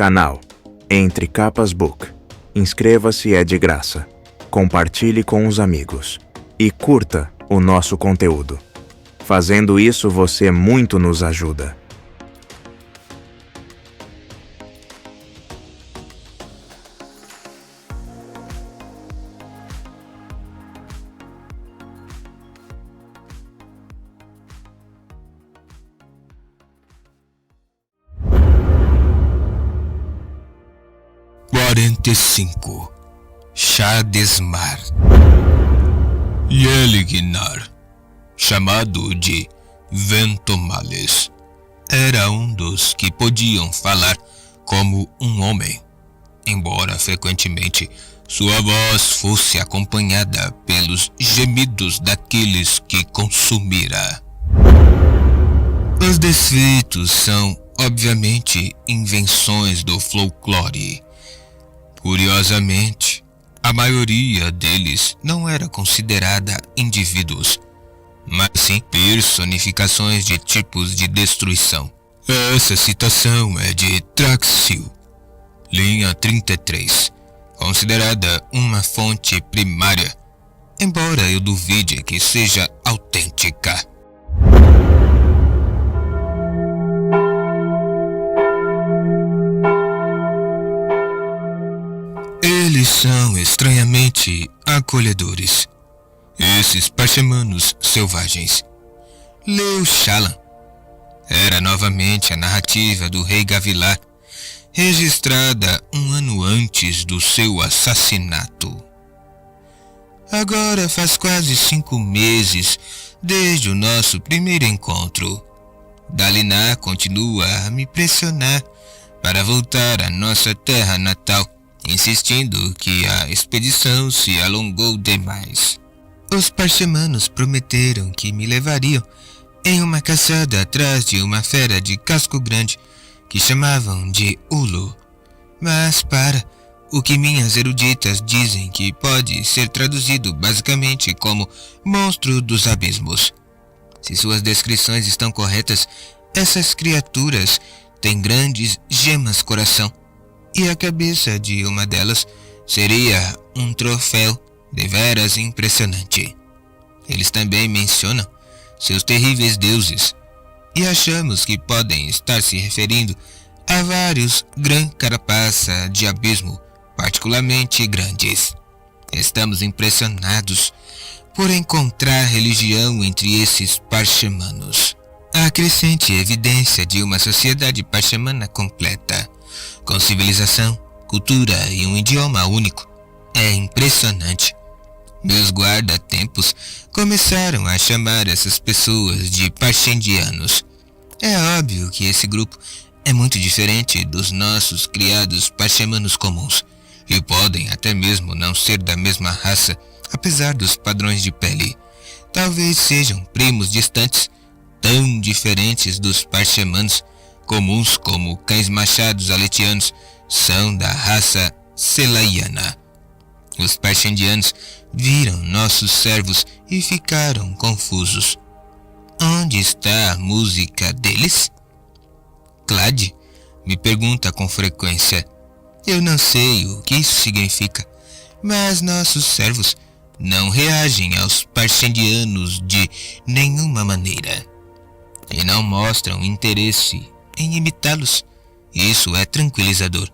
Canal Entre Capas Book. Inscreva-se, é de graça. Compartilhe com os amigos. E curta o nosso conteúdo. Fazendo isso, você muito nos ajuda. Shadesmar Yelignar, chamado de Ventomales, era um dos que podiam falar como um homem, embora frequentemente sua voz fosse acompanhada pelos gemidos daqueles que consumira. Os desfeitos são, obviamente, invenções do folclore. Curiosamente, a maioria deles não era considerada indivíduos, mas sim personificações de tipos de destruição. Essa citação é de Traxil, linha 33, considerada uma fonte primária, embora eu duvide que seja autêntica. Eles são estranhamente acolhedores, esses parchemanos selvagens. Leu Shallan. Era novamente a narrativa do rei Gavilar, registrada um ano antes do seu assassinato. Agora faz quase 5 meses desde o nosso primeiro encontro. Dalinar continua a me pressionar para voltar à nossa terra natal, insistindo que a expedição se alongou demais. Os parchemanos prometeram que me levariam em uma caçada atrás de uma fera de casco grande que chamavam de Ulu, mas para o que minhas eruditas dizem que pode ser traduzido basicamente como monstro dos abismos. Se suas descrições estão corretas, essas criaturas têm grandes gemas coração, e a cabeça de uma delas seria um troféu deveras impressionante. Eles também mencionam seus terríveis deuses, e achamos que podem estar se referindo a vários Gran Carapaça de abismo particularmente grandes. Estamos impressionados por encontrar religião entre esses parchemanos. A crescente evidência de uma sociedade parchemana completa, com civilização, cultura e um idioma único, é impressionante. Meus guarda-tempos começaram a chamar essas pessoas de parchendianos. É óbvio que esse grupo é muito diferente dos nossos criados parchemanos comuns, e podem até mesmo não ser da mesma raça, apesar dos padrões de pele. Talvez sejam primos distantes, tão diferentes dos parchemanos comuns como cães machados aletianos são da raça selaiana. Os parchendianos viram nossos servos e ficaram confusos. Onde está a música deles? Clad me pergunta com frequência. Eu não sei o que isso significa, mas nossos servos não reagem aos parchendianos de nenhuma maneira e não mostram interesse em imitá-los. Isso é tranquilizador.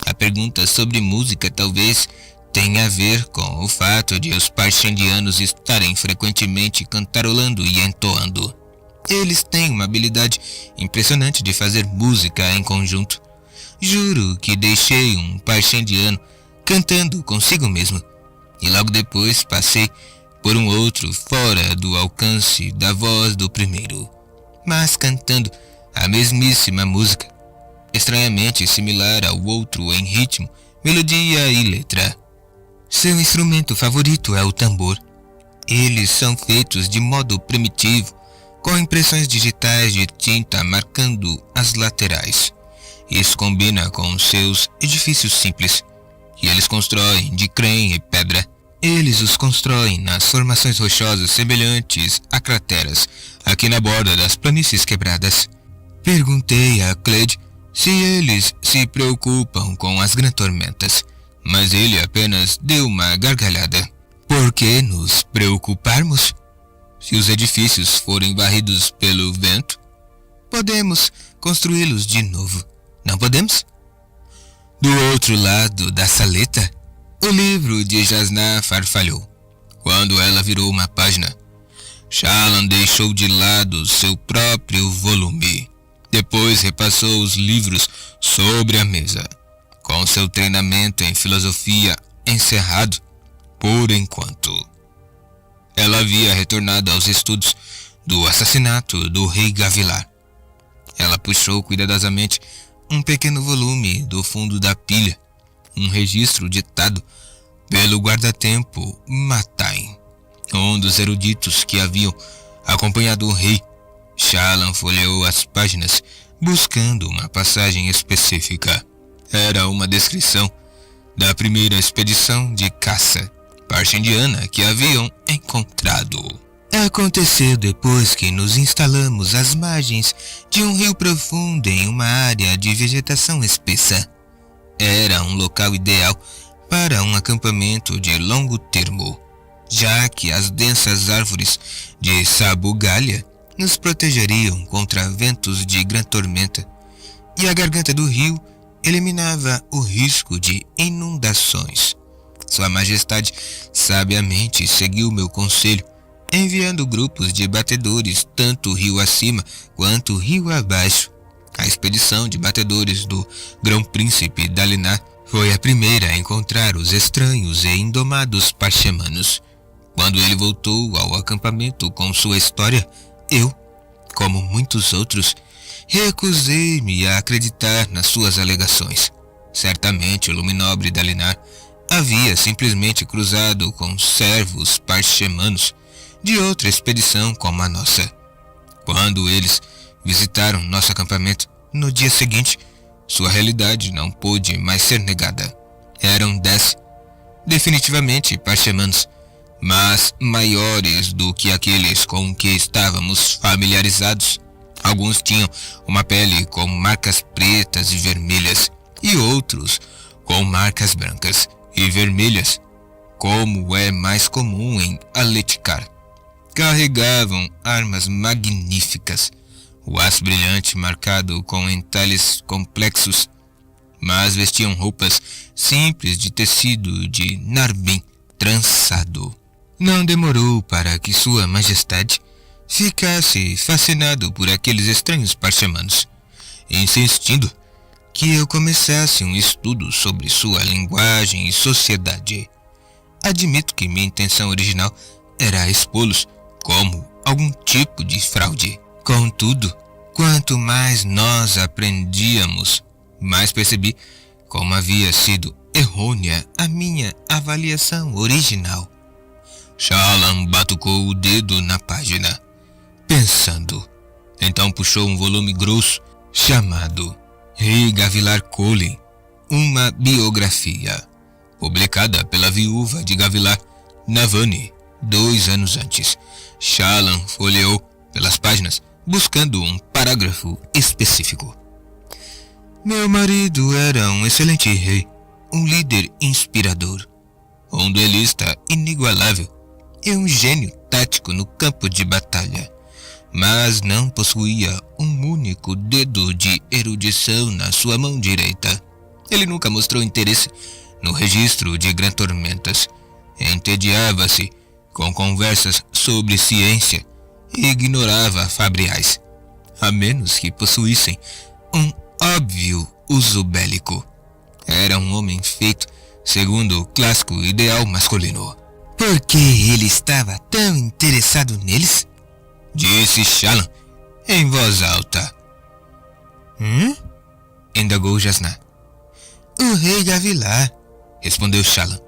A pergunta sobre música talvez tenha a ver com o fato de os parchendianos estarem frequentemente cantarolando e entoando. Eles têm uma habilidade impressionante de fazer música em conjunto. Juro que deixei um parchendiano cantando consigo mesmo, e logo depois passei por um outro fora do alcance da voz do primeiro, mas cantando a mesmíssima música, estranhamente similar ao outro em ritmo, melodia e letra. Seu instrumento favorito é o tambor. Eles são feitos de modo primitivo, com impressões digitais de tinta marcando as laterais. Isso combina com seus edifícios simples, que eles constroem de creme e pedra. Eles os constroem nas formações rochosas semelhantes a crateras, aqui na borda das planícies quebradas. Perguntei a Cled Se eles se preocupam com as grantormentas, mas ele apenas deu uma gargalhada. Por que nos preocuparmos? Se os edifícios forem varridos pelo vento, podemos construí-los de novo, não podemos? Do outro lado da saleta, o livro de Jasnah farfalhou. Quando ela virou uma página, Shallan deixou de lado seu próprio volume. Depois repassou os livros sobre a mesa, com seu treinamento em filosofia encerrado por enquanto. Ela havia retornado aos estudos do assassinato do rei Gavilar. Ela puxou cuidadosamente um pequeno volume do fundo da pilha, um registro ditado pelo guarda-tempo Matain, um dos eruditos que haviam acompanhado o rei. Shallan folheou as páginas, buscando uma passagem específica. Era uma descrição da primeira expedição de caça parshendiana que haviam encontrado. Aconteceu depois que nos instalamos às margens de um rio profundo em uma área de vegetação espessa. Era um local ideal para um acampamento de longo termo, já que as densas árvores de sabugalha nos protegeriam contra ventos de grande tormenta, e a garganta do rio eliminava o risco de inundações. Sua Majestade sabiamente seguiu meu conselho, enviando grupos de batedores tanto rio acima quanto rio abaixo. A expedição de batedores do Grão-Príncipe Dalinar foi a primeira a encontrar os estranhos e indomados parchemanos. Quando ele voltou ao acampamento com sua história, eu, como muitos outros, recusei-me a acreditar nas suas alegações. Certamente o luminobre Dalinar havia simplesmente cruzado com servos parchemanos de outra expedição como a nossa. Quando eles visitaram nosso acampamento no dia seguinte, sua realidade não pôde mais ser negada. Eram 10, definitivamente parchemanos, mas maiores do que aqueles com que estávamos familiarizados. Alguns tinham uma pele com marcas pretas e vermelhas, e outros com marcas brancas e vermelhas, como é mais comum em Aletikar. Carregavam armas magníficas, o aço brilhante marcado com entalhes complexos, mas vestiam roupas simples de tecido de narbin trançado. Não demorou para que Sua Majestade ficasse fascinado por aqueles estranhos parchemanos, insistindo que eu começasse um estudo sobre sua linguagem e sociedade. Admito que minha intenção original era expô-los como algum tipo de fraude. Contudo, quanto mais nós aprendíamos, mais percebi como havia sido errônea a minha avaliação original. Shallan batucou o dedo na página, pensando. Então puxou um volume grosso chamado Rei Gavilar Kholin, uma biografia, publicada pela viúva de Gavilar, Navani, 2 anos antes. Shallan folheou pelas páginas, buscando um parágrafo específico. Meu marido era um excelente rei, um líder inspirador, um duelista inigualável e um gênio tático no campo de batalha, mas não possuía um único dedo de erudição na sua mão direita. Ele nunca mostrou interesse no registro de grã-tormentas, entediava-se com conversas sobre ciência e ignorava fabriais, a menos que possuíssem um óbvio uso bélico. Era um homem feito segundo o clássico ideal masculino. Por que ele estava tão interessado neles? Disse Shallan em voz alta. Indagou Jasnah. O rei Gavilar, respondeu Shallan.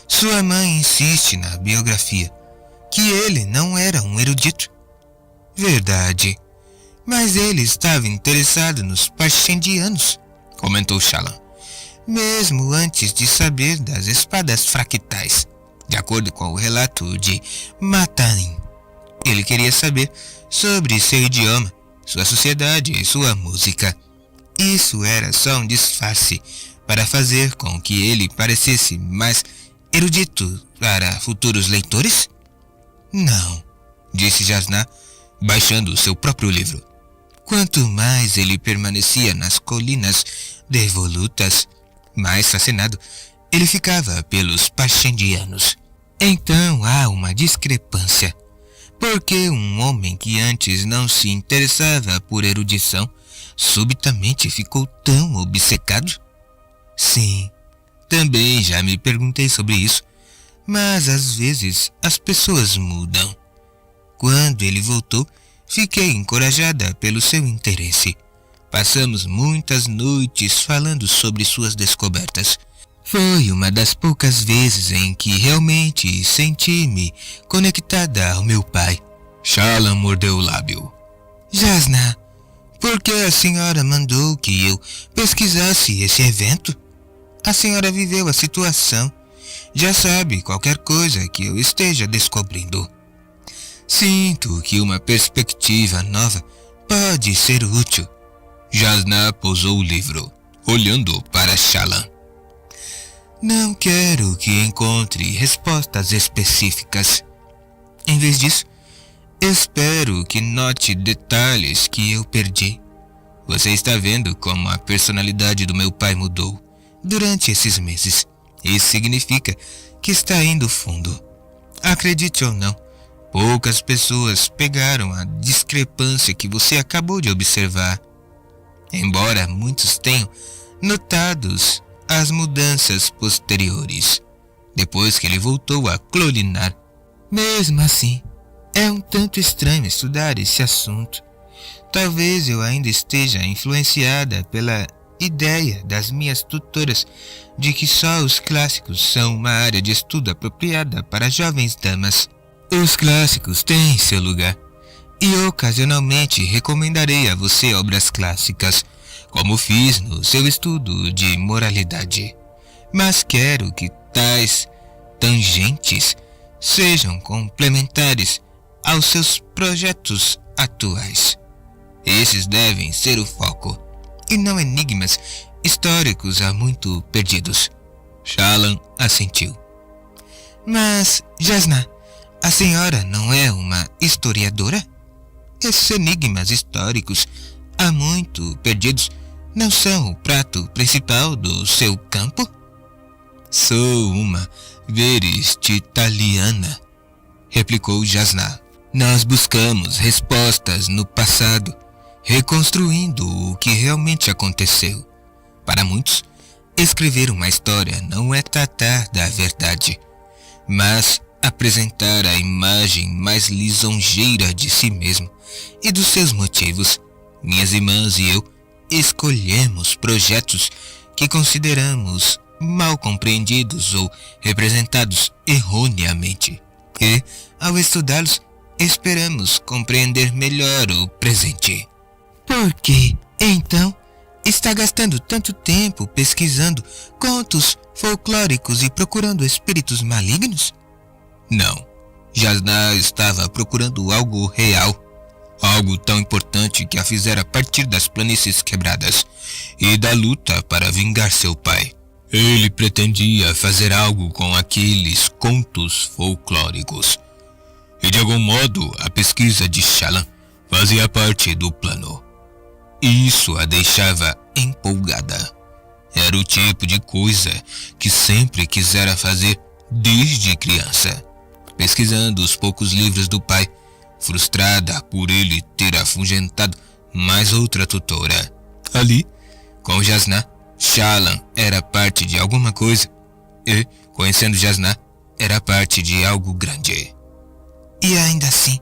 Sua mãe insiste na biografia que ele não era um erudito. Verdade, mas ele estava interessado nos parshendianos, comentou Shallan, mesmo antes de saber das espadas fractais. De acordo com o relato de Matain, ele queria saber sobre seu idioma, sua sociedade e sua música. isso era só um disfarce para fazer com que ele parecesse mais erudito para futuros leitores? Não, disse Jasnah, baixando seu próprio livro. Quanto mais ele permanecia nas colinas devolutas, mais fascinado ele ficava pelos Pashendianos. Então há uma discrepância. Porque um homem que antes não se interessava por erudição, subitamente ficou tão obcecado? Sim, também já me perguntei sobre isso, mas às vezes as pessoas mudam. Quando ele voltou, fiquei encorajada pelo seu interesse. Passamos muitas noites falando sobre suas descobertas. Foi uma das poucas vezes em que realmente senti-me conectada ao meu pai. Shallan mordeu o lábio. Jasnah, por que a senhora mandou que eu pesquisasse esse evento? A senhora viveu a situação. Já sabe qualquer coisa que eu esteja descobrindo. Sinto que uma perspectiva nova pode ser útil. Jasnah pousou o livro, olhando para Shallan. Não quero que encontre respostas específicas. Em vez disso, espero que note detalhes que eu perdi. Você está vendo como a personalidade do meu pai mudou durante esses meses. Isso significa que está indo fundo. Acredite ou não, poucas pessoas pegaram a discrepância que você acabou de observar. Embora muitos tenham notado as mudanças posteriores, depois que ele voltou a clorinar. Mesmo assim, é um tanto estranho estudar esse assunto. Talvez eu ainda esteja influenciada pela ideia das minhas tutoras de que só os clássicos são uma área de estudo apropriada para jovens damas. Os clássicos têm seu lugar, e ocasionalmente recomendarei a você obras clássicas, como fiz no seu estudo de moralidade. Mas quero que tais tangentes sejam complementares aos seus projetos atuais. Esses devem ser o foco, e não enigmas históricos há muito perdidos. Shallan assentiu. Mas, Jasnah, a senhora não é uma historiadora? Esses enigmas históricos há muito perdidos não são o prato principal do seu campo? Sou uma veristitaliana, replicou Jasnah. Nós buscamos respostas no passado, reconstruindo o que realmente aconteceu. Para muitos, escrever uma história não é tratar da verdade, mas apresentar a imagem mais lisonjeira de si mesmo e dos seus motivos. Minhas irmãs e eu escolhemos projetos que consideramos mal compreendidos ou representados erroneamente. E, ao estudá-los, esperamos compreender melhor o presente. Por que, então, está gastando tanto tempo pesquisando contos folclóricos e procurando espíritos malignos? Não, Jasnah estava procurando algo real. Algo tão importante que a fizera partir das planícies quebradas e da luta para vingar seu pai. Ele pretendia fazer algo com aqueles contos folclóricos. E de algum modo a pesquisa de Shallan fazia parte do plano. E isso a deixava empolgada. Era o tipo de coisa que sempre quisera fazer desde criança. Pesquisando os poucos livros do pai, frustrada por ele ter afugentado mais outra tutora. Ali, com Jasnah, Shallan era parte de alguma coisa, e, conhecendo Jasnah, era parte de algo grande. E ainda assim,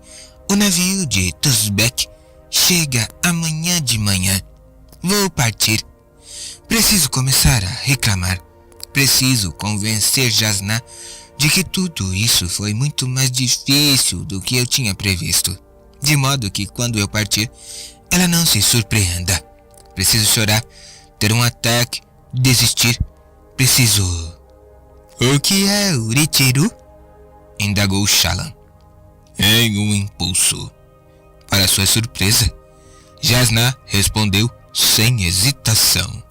o navio de Tusbeck chega amanhã de manhã. Vou partir. Preciso começar a reclamar. Preciso convencer Jasnah de que tudo isso foi muito mais difícil do que eu tinha previsto, de modo que quando eu partir, ela não se surpreenda. Preciso chorar, ter um ataque, desistir. Preciso... O que é Uritiru? Indagou Shallan. Em um impulso. Para sua surpresa, Jasnah respondeu sem hesitação.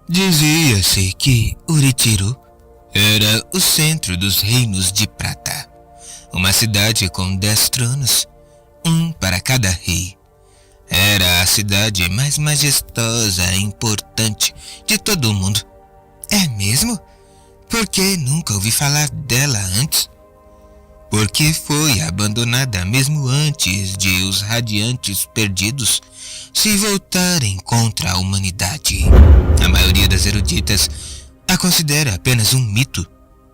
Dizia-se que Uritiro era o centro dos reinos de prata, uma cidade com 10 tronos, um para cada rei. Era a cidade mais majestosa e importante de todo o mundo. É mesmo? Por que nunca ouvi falar dela antes? Porque foi abandonada mesmo antes de os Radiantes Perdidos se voltarem contra a humanidade. A maioria das eruditas a considera apenas um mito.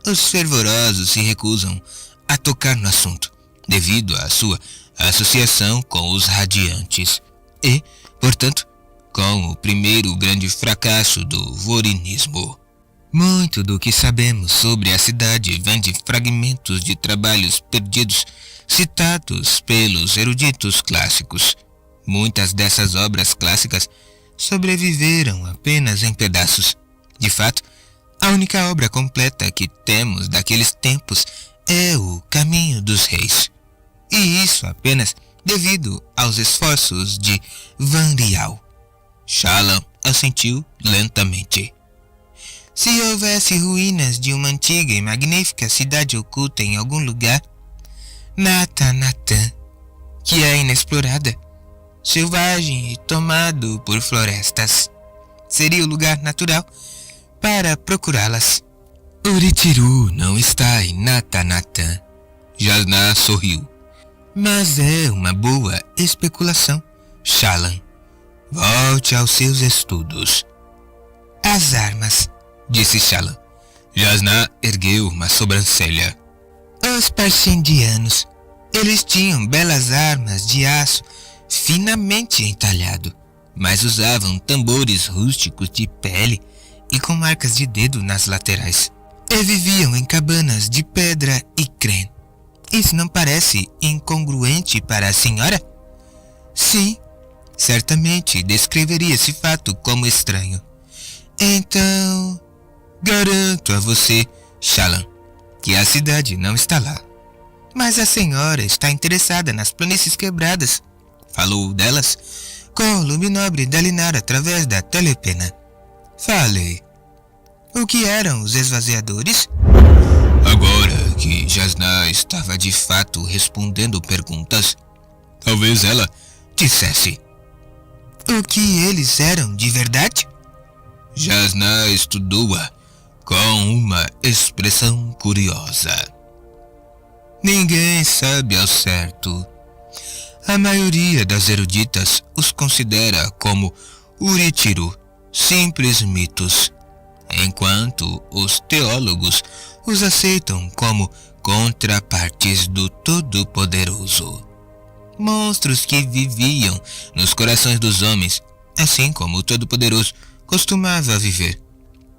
Os fervorosos se recusam a tocar no assunto, devido à sua associação com os Radiantes e, portanto, com o primeiro grande fracasso do Vorinismo. Muito do que sabemos sobre a cidade vem de fragmentos de trabalhos perdidos citados pelos eruditos clássicos. Muitas dessas obras clássicas sobreviveram apenas em pedaços. De fato, a única obra completa que temos daqueles tempos é o Caminho dos Reis. E isso apenas devido aos esforços de Van Rial. Shallan assentiu lentamente. Se houvesse ruínas de uma antiga e magnífica cidade oculta em algum lugar, Natanatan, que é inexplorada, selvagem e tomado por florestas, seria o lugar natural para procurá-las. Uritiro não está em Natanatan. Jasnah sorriu. Mas é uma boa especulação, Shallan. Volte aos seus estudos. As armas, disse Shallan. Jasnah ergueu uma sobrancelha. Os Parshendianos, eles tinham belas armas de aço finamente entalhado, mas usavam tambores rústicos de pele e com marcas de dedo nas laterais. E viviam em cabanas de pedra e crê. Isso não parece incongruente para a senhora? Sim, certamente descreveria esse fato como estranho. Então, garanto a você, Shallan, que a cidade não está lá. Mas a senhora está interessada nas planícies quebradas. Falou delas com o Luminobre Dalinar através da telepena. Falei. O que eram os esvaziadores? Agora que Jasnah estava de fato respondendo perguntas, talvez ela dissesse. O que eles eram de verdade? Jasnah estudou-a com uma expressão curiosa. Ninguém sabe ao certo. A maioria das eruditas os considera como Uritiro, simples mitos, enquanto os teólogos os aceitam como contrapartes do Todo-Poderoso. Monstros que viviam nos corações dos homens, assim como o Todo-Poderoso costumava viver.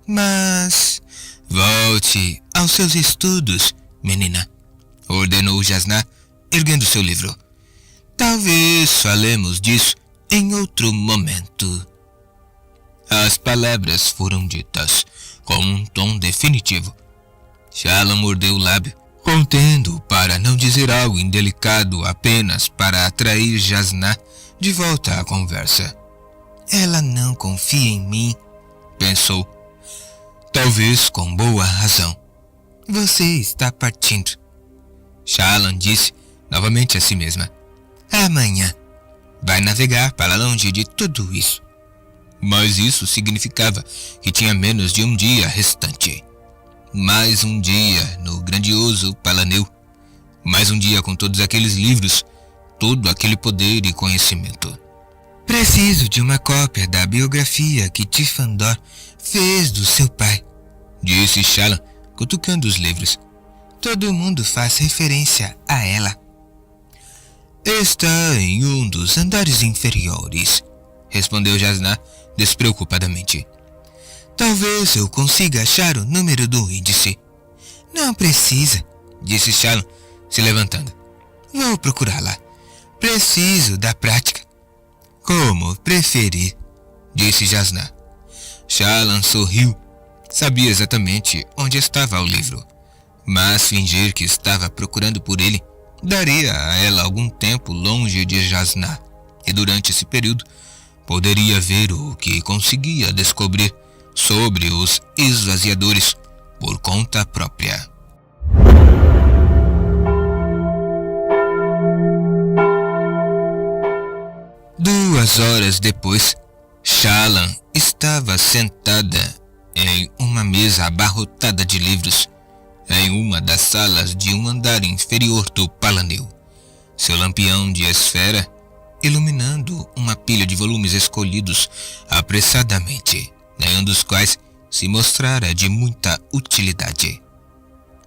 Mas volte aos seus estudos, menina, ordenou Jasnah, erguendo seu livro. Talvez falemos disso em outro momento. As palavras foram ditas com um tom definitivo. Shallan mordeu o lábio, contendo para não dizer algo indelicado apenas para atrair Jasnah de volta à conversa. Ela não confia em mim, pensou. Talvez com boa razão. Você está partindo. Shallan disse novamente a si mesma. Amanhã. Vai navegar para longe de tudo isso. Mas isso significava que tinha menos de um dia restante. Mais um dia no grandioso Palanel. Mais um dia com todos aqueles livros, todo aquele poder e conhecimento. Preciso de uma cópia da biografia que Tifandor fez do seu pai, disse Shallan, cutucando os livros. Todo mundo faz referência a ela. Está em um dos andares inferiores, respondeu Jasnah despreocupadamente. Talvez eu consiga achar o número do índice. Não precisa, disse Shallan, se levantando. Vou procurá-la. Preciso da prática. Como preferir, disse Jasnah. Shallan sorriu. Sabia exatamente onde estava o livro, mas fingir que estava procurando por ele daria a ela algum tempo longe de Jasnah, e durante esse período poderia ver o que conseguia descobrir sobre os esvaziadores por conta própria. Duas horas depois, Shallan estava sentada em uma mesa abarrotada de livros, em uma das salas de um andar inferior do palanil. Seu lampião de esfera iluminando uma pilha de volumes escolhidos apressadamente, nenhum dos quais se mostrara de muita utilidade.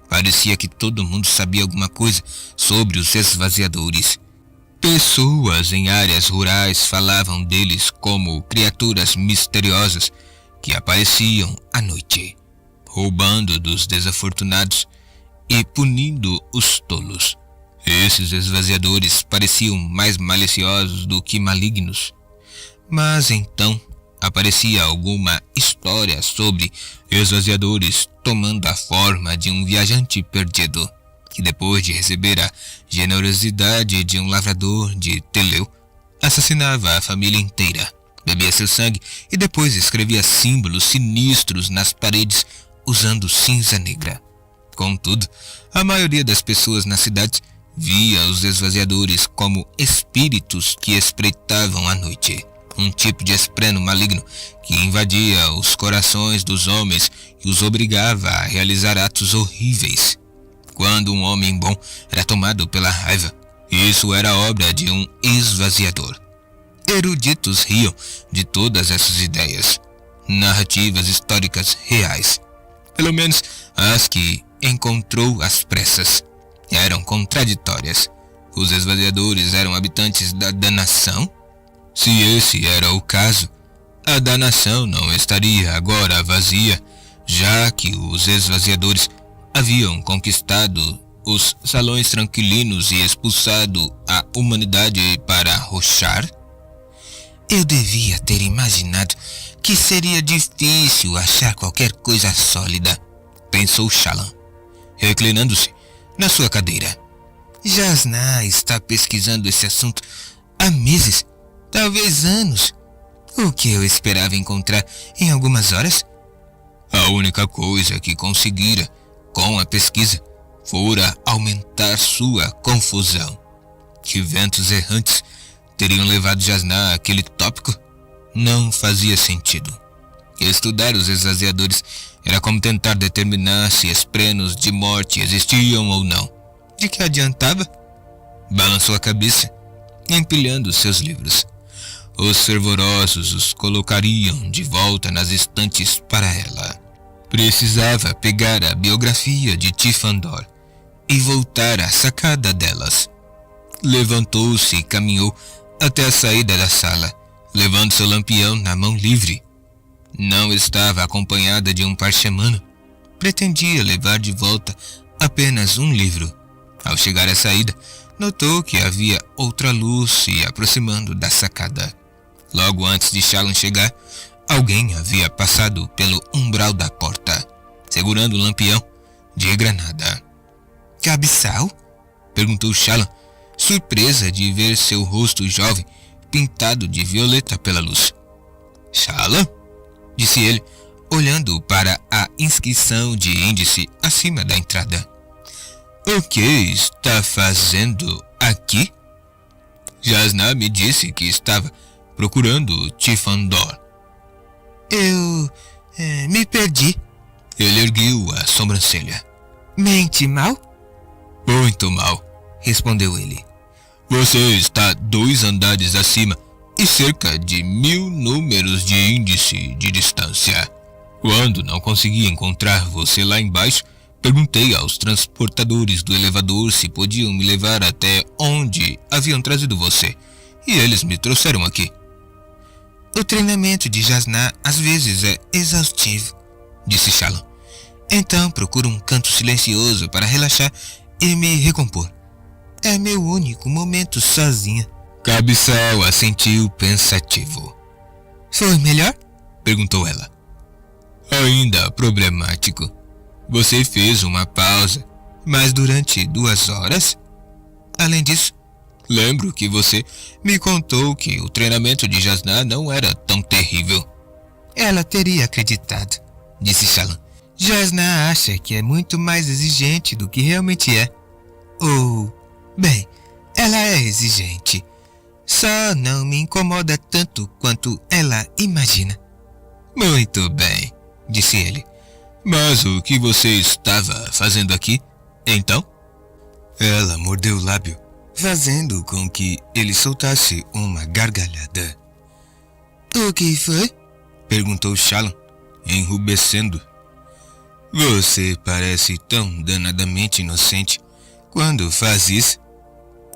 Parecia que todo mundo sabia alguma coisa sobre os esvaziadores. Pessoas em áreas rurais falavam deles como criaturas misteriosas que apareciam à noite, roubando dos desafortunados e punindo os tolos. Esses esvaziadores pareciam mais maliciosos do que malignos. Mas então aparecia alguma história sobre esvaziadores tomando a forma de um viajante perdido, que depois de receber a generosidade de um lavrador de Teleu, assassinava a família inteira, bebia seu sangue e depois escrevia símbolos sinistros nas paredes usando cinza negra. Contudo, a maioria das pessoas nas cidades via os esvaziadores como espíritos que espreitavam à noite, um tipo de espreno maligno que invadia os corações dos homens e os obrigava a realizar atos horríveis. Quando um homem bom era tomado pela raiva, isso era obra de um esvaziador. Eruditos riam de todas essas ideias, narrativas históricas reais, pelo menos as que encontrou às pressas. Eram contraditórias. Os esvaziadores eram habitantes da danação? Se esse era o caso, a danação não estaria agora vazia, já que os esvaziadores haviam conquistado os salões tranquilinos e expulsado a humanidade para Roshar? Eu devia ter imaginado que seria difícil achar qualquer coisa sólida, pensou Shallan, reclinando-se na sua cadeira. Jasnah está pesquisando esse assunto há meses, talvez anos. O que eu esperava encontrar em algumas horas? A única coisa que conseguira com a pesquisa fora aumentar sua confusão. Que ventos errantes teriam levado Jasnah àquele tópico? Não fazia sentido. Estudar os esvaziadores era como tentar determinar se esprenos de morte existiam ou não. De que adiantava? Balançou a cabeça, empilhando seus livros. Os fervorosos os colocariam de volta nas estantes para ela. Precisava pegar a biografia de Tifandor e voltar à sacada delas. Levantou-se e caminhou até a saída da sala, levando seu lampião na mão livre. Não estava acompanhada de um parchemano. Pretendia levar de volta apenas um livro. Ao chegar à saída, notou que havia outra luz se aproximando da sacada. Logo antes de Shallan chegar, alguém havia passado pelo umbral da porta, segurando o lampião de granada. Cabissal? Perguntou Shallan, surpresa de ver seu rosto jovem pintado de violeta pela luz. Shallan? Disse ele, olhando para a inscrição de índice acima da entrada. O que está fazendo aqui? Jasnah me disse que estava procurando Tifandor. Eu me perdi. Ele ergueu a sobrancelha. Mente mal? Muito mal, respondeu ele. Você está 2 andares acima e cerca de 1000 números de índice de distância. Quando não consegui encontrar você lá embaixo, perguntei aos transportadores do elevador se podiam me levar até onde haviam trazido você, e eles me trouxeram aqui. O treinamento de Jasnah às vezes é exaustivo, disse Shallan. Então procuro um canto silencioso para relaxar e me recompor. É meu único momento sozinha. Cabissal assentiu pensativo. Foi melhor? Perguntou ela. Ainda problemático. Você fez uma pausa, mas durante 2 horas? Além disso, Lembro que você me contou que o treinamento de Jasná não era tão terrível. Ela teria acreditado, disse Shallan. Jasná acha que é muito mais exigente do que realmente é. Bem, ela é exigente. Só não me incomoda tanto quanto ela imagina. Muito bem, disse ele. Mas o que você estava fazendo aqui, então? Ela mordeu o lábio, fazendo com que ele soltasse uma gargalhada. O que foi? Perguntou Shallan, enrubescendo. Você parece tão danadamente inocente quando faz isso.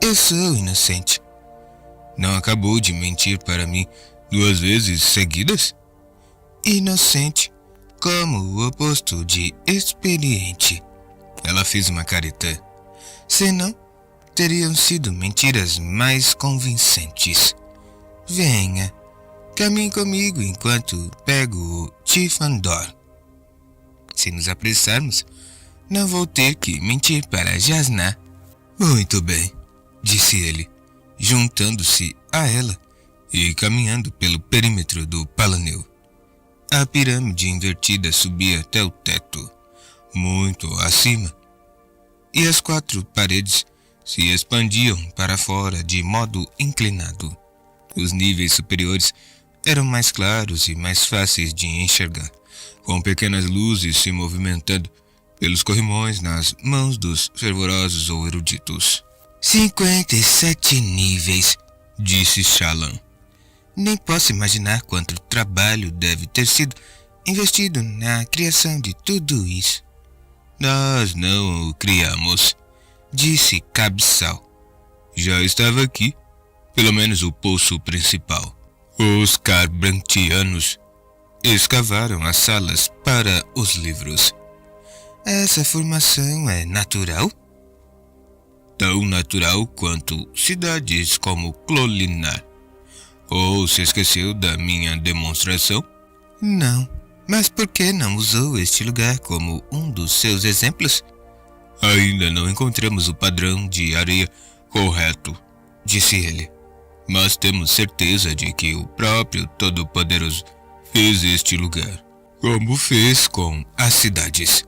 Eu sou inocente. Não acabou de mentir para mim 2 vezes seguidas? Inocente, como o oposto de experiente. Ela fez uma careta. Senão, teriam sido mentiras mais convincentes. Venha, caminhe comigo enquanto pego o Tifandor. Se nos apressarmos, não vou ter que mentir para Jasná. Muito bem, disse ele, juntando-se a ela e caminhando pelo perímetro do Palanel. A pirâmide invertida subia até o teto, muito acima, e as 4 paredes se expandiam para fora de modo inclinado. Os níveis superiores eram mais claros e mais fáceis de enxergar, com pequenas luzes se movimentando pelos corrimões nas mãos dos fervorosos ou eruditos. 57 níveis, disse Shallan. Nem posso imaginar quanto trabalho deve ter sido investido na criação de tudo isso. Nós não o criamos, disse Kabsal. Já estava aqui, pelo menos o poço principal. Os Kharbrantianos escavaram as salas para os livros. Essa formação é natural? Tão natural quanto cidades como Clolinar. Ou se esqueceu da minha demonstração? Não, mas por que não usou este lugar como um dos seus exemplos? Ainda não encontramos o padrão de areia correto, disse ele. Mas temos certeza de que o próprio Todo-Poderoso fez este lugar, como fez com as cidades.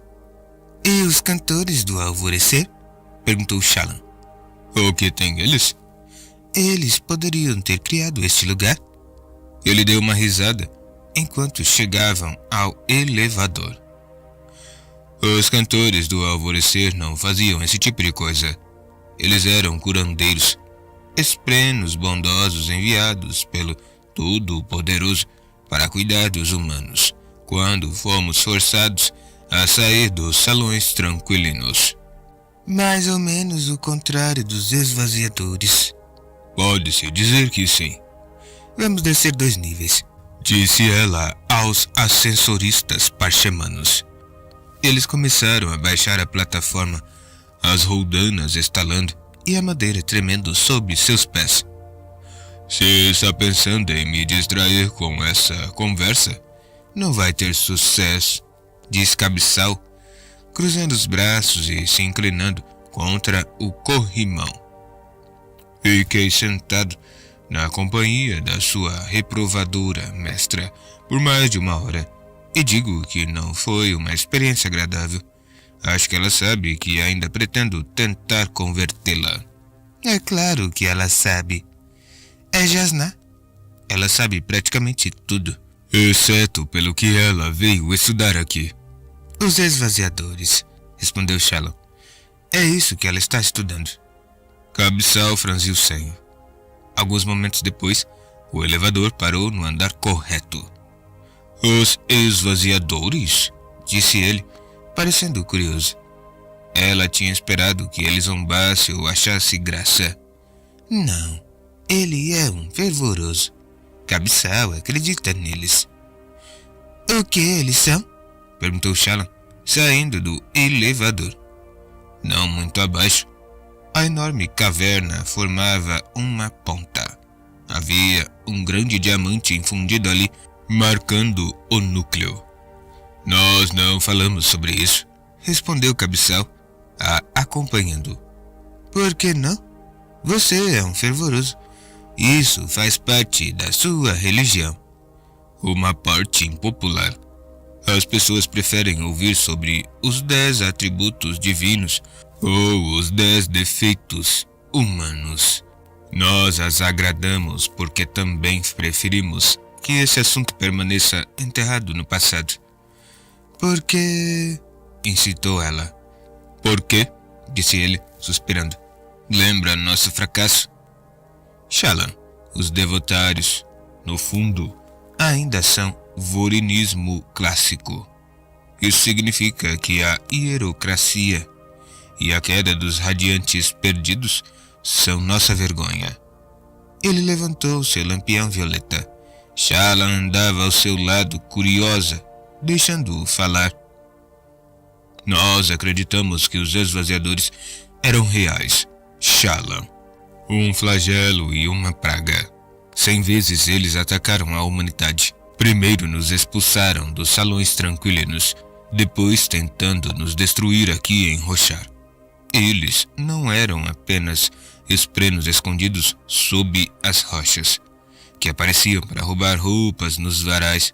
E os cantores do alvorecer? Perguntou Shallan. O que tem eles? Eles poderiam ter criado este lugar? Ele deu uma risada enquanto chegavam ao elevador. Os cantores do alvorecer não faziam esse tipo de coisa. Eles eram curandeiros, esprenos bondosos enviados pelo Todo-Poderoso para cuidar dos humanos, quando fomos forçados a sair dos salões tranquilinos. Mais ou menos o contrário dos esvaziadores. Pode-se dizer que sim. Vamos descer 2 níveis, disse ela aos ascensoristas parchemanos. Eles começaram a baixar a plataforma, as roldanas estalando e a madeira tremendo sob seus pés. Se está pensando em me distrair com essa conversa, não vai ter sucesso, disse Kabsal, cruzando os braços e se inclinando contra o corrimão. Fiquei sentado na companhia da sua reprovadora mestra por mais de 1 hora e digo que não foi uma experiência agradável. Acho que ela sabe que ainda pretendo tentar convertê-la. É claro que ela sabe. É Jasná. Ela sabe praticamente tudo, exceto pelo que ela veio estudar aqui. Os esvaziadores, respondeu Shallan. É isso que ela está estudando. Kabsal franziu o senho. Alguns momentos depois, o elevador parou no andar correto. Os esvaziadores? Disse ele, parecendo curioso. Ela tinha esperado que ele zombasse ou achasse graça. Não, ele é um fervoroso. Kabsal acredita neles. O que eles são? Perguntou Shallan, saindo do elevador. Não muito abaixo, a enorme caverna formava uma ponta. Havia um grande diamante infundido ali, marcando o núcleo. Nós não falamos sobre isso, respondeu Kabsal, a acompanhando. Por que não? Você é um fervoroso. Isso faz parte da sua religião. Uma parte impopular. As pessoas preferem ouvir sobre os 10 atributos divinos ou os 10 defeitos humanos. Nós as agradamos porque também preferimos que esse assunto permaneça enterrado no passado. Por quê? Incitou ela. Por quê? Disse ele, suspirando. Lembra nosso fracasso? Shallan, os devotários, no fundo, ainda são vorinismo clássico. Isso significa que a hierocracia e a queda dos radiantes perdidos são nossa vergonha. Ele levantou seu lampião violeta. Shallan andava ao seu lado, curiosa, deixando-o falar. Nós acreditamos que os esvaziadores eram reais, Shallan. Um flagelo e uma praga. 100 vezes eles atacaram a humanidade. Primeiro nos expulsaram dos salões tranquilinos, depois tentando nos destruir aqui em Roshar. Eles não eram apenas esprenos escondidos sob as rochas, que apareciam para roubar roupas nos varais.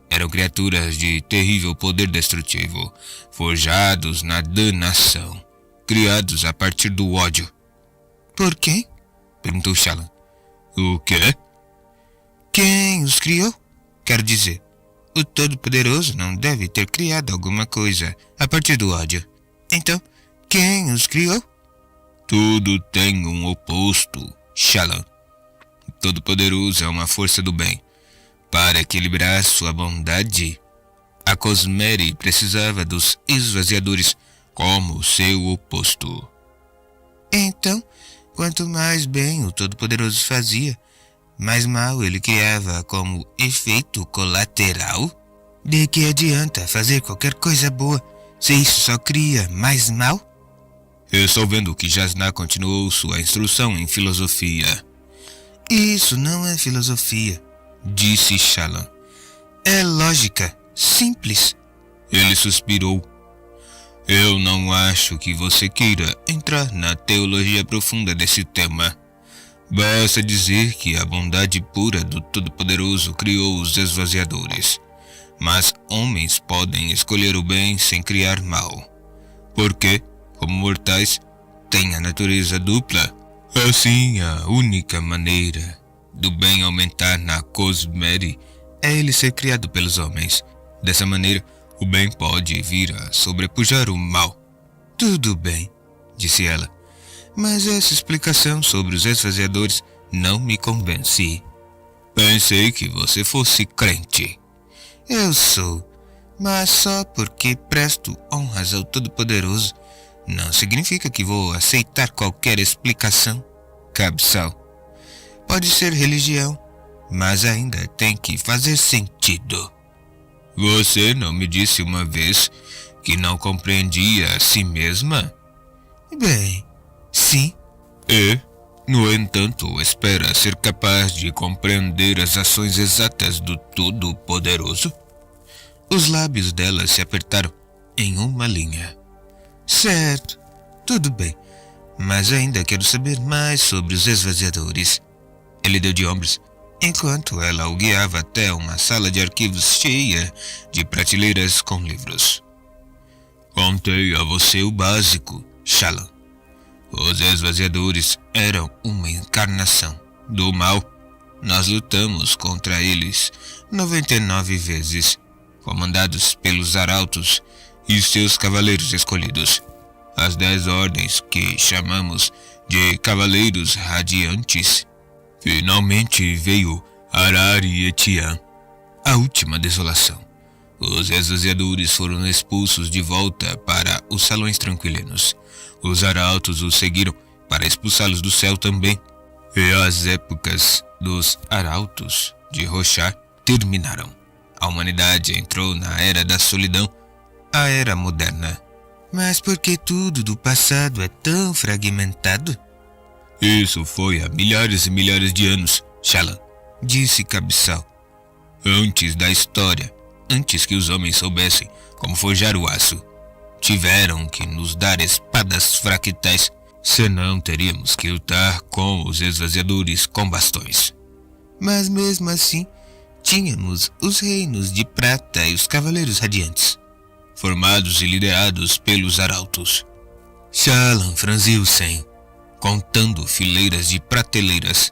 Eram criaturas de terrível poder destrutivo, forjados na danação, criados a partir do ódio. Por quem? Perguntou Shallan. O quê? Quem os criou? Quero dizer, o Todo-Poderoso não deve ter criado alguma coisa a partir do ódio. Então, quem os criou? Tudo tem um oposto, Shallan. O Todo-Poderoso é uma força do bem. Para equilibrar sua bondade, a Cosmere precisava dos esvaziadores como seu oposto. Então, quanto mais bem o Todo-Poderoso fazia, mais mal ele criava como efeito colateral? De que adianta fazer qualquer coisa boa se isso só cria mais mal? Estou vendo que Jasnah continuou sua instrução em filosofia. Isso não é filosofia, disse Shallan. É lógica, simples. Ele suspirou. Eu não acho que você queira entrar na teologia profunda desse tema. Basta dizer que a bondade pura do Todo-Poderoso criou os esvaziadores. Mas homens podem escolher o bem sem criar mal. Porque, como mortais, têm a natureza dupla. Assim, a única maneira do bem aumentar na Cosmere é ele ser criado pelos homens. Dessa maneira, o bem pode vir a sobrepujar o mal. Tudo bem, disse ela. Mas essa explicação sobre os esvaziadores não me convence. Pensei que você fosse crente. Eu sou, mas só porque presto honras ao Todo-Poderoso não significa que vou aceitar qualquer explicação, Cabsal. Pode ser religião, mas ainda tem que fazer sentido. Você não me disse uma vez que não compreendia a si mesma? Bem, sim. E, no entanto, espera ser capaz de compreender as ações exatas do Todo-Poderoso? Os lábios dela se apertaram em uma linha. Certo, tudo bem, mas ainda quero saber mais sobre os esvaziadores. Ele deu de ombros, enquanto ela o guiava até uma sala de arquivos cheia de prateleiras com livros. Contei a você o básico, Shallan. Os esvaziadores eram uma encarnação do mal. Nós lutamos contra eles 99 vezes, comandados pelos arautos e seus cavaleiros escolhidos. As 10 ordens que chamamos de Cavaleiros Radiantes. Finalmente veio Arari Etian, a última desolação. Os esvaziadores foram expulsos de volta para os salões tranquilinos. Os arautos os seguiram para expulsá-los do céu também. E as épocas dos arautos de Roshar terminaram. A humanidade entrou na Era da Solidão, a Era Moderna. Mas por que tudo do passado é tão fragmentado? Isso foi há milhares e milhares de anos, Shallan, disse Cabsal. Antes da história, antes que os homens soubessem como forjar o aço, tiveram que nos dar espadas fractais Senão teríamos que lutar com os esvaziadores com bastões. Mas mesmo assim, tínhamos os reinos de prata e os cavaleiros radiantes, formados e liderados pelos arautos. Shallan franziu o senho, contando fileiras de prateleiras.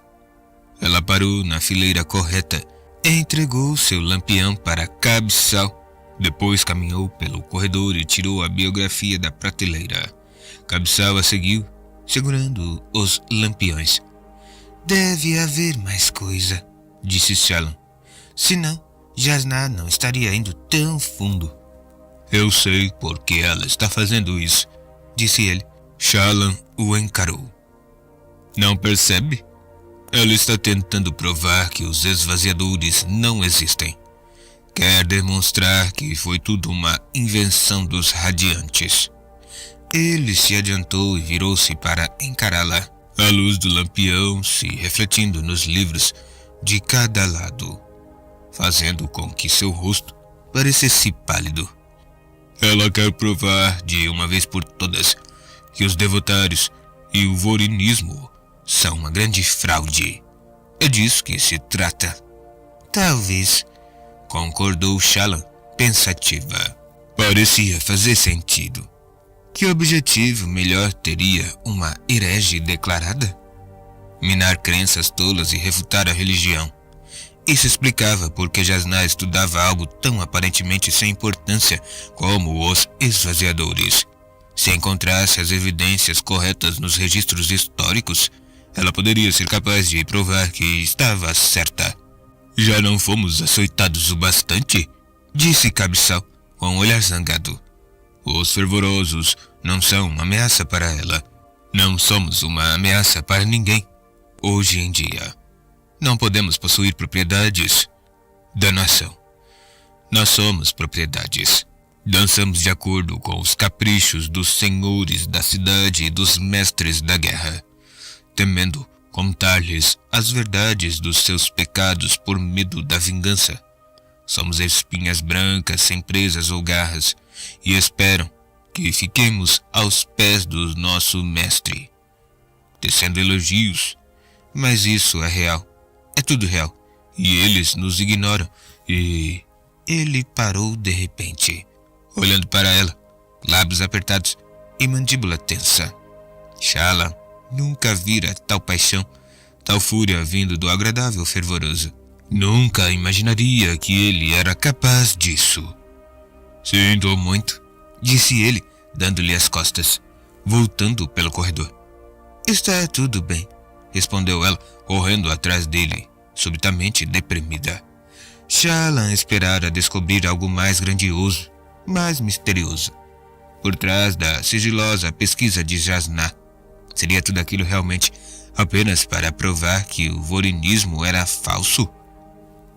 Ela parou na fileira correta e entregou seu lampião para Cabeçal. Depois caminhou pelo corredor e tirou a biografia da prateleira. Cabeçal a seguiu, segurando os lampiões. Deve haver mais coisa, disse Shallan. Senão, Jasnah não estaria indo tão fundo. Eu sei por que ela está fazendo isso, disse ele. Shallan o encarou. Não percebe? Ela está tentando provar que os esvaziadores não existem. Quer demonstrar que foi tudo uma invenção dos radiantes. Ele se adiantou e virou-se para encará-la, a luz do lampião se refletindo nos livros de cada lado, fazendo com que seu rosto parecesse pálido. Ela quer provar de uma vez por todas que os devotários e o vorinismo são uma grande fraude. É disso que se trata. Talvez, concordou Shallan, pensativa. Parecia fazer sentido. Que objetivo melhor teria uma herege declarada? Minar crenças tolas e refutar a religião. Isso explicava por que Jasnah estudava algo tão aparentemente sem importância como os esvaziadores. Se encontrasse as evidências corretas nos registros históricos, ela poderia ser capaz de provar que estava certa. Já não fomos açoitados o bastante? Disse Cabeçal, com um olhar zangado. Os fervorosos não são uma ameaça para ela. Não somos uma ameaça para ninguém. Hoje em dia, não podemos possuir propriedades da nação. Nós somos propriedades. Dançamos de acordo com os caprichos dos senhores da cidade e dos mestres da guerra, temendo contar-lhes as verdades dos seus pecados por medo da vingança. Somos espinhas brancas sem presas ou garras e esperam que fiquemos aos pés do nosso mestre, tecendo elogios. Mas isso é real, é tudo real, e eles nos ignoram. E ele parou de repente, olhando para ela, lábios apertados e mandíbula tensa. Shallan nunca vira tal paixão, tal fúria vindo do agradável fervoroso. Nunca imaginaria que ele era capaz disso. Sinto muito, disse ele, dando-lhe as costas, voltando pelo corredor. Está tudo bem, respondeu ela, correndo atrás dele, subitamente deprimida. Shallan esperara descobrir algo mais grandioso, mais misterioso. Por trás da sigilosa pesquisa de Jasnah, seria tudo aquilo realmente apenas para provar que o vorinismo era falso?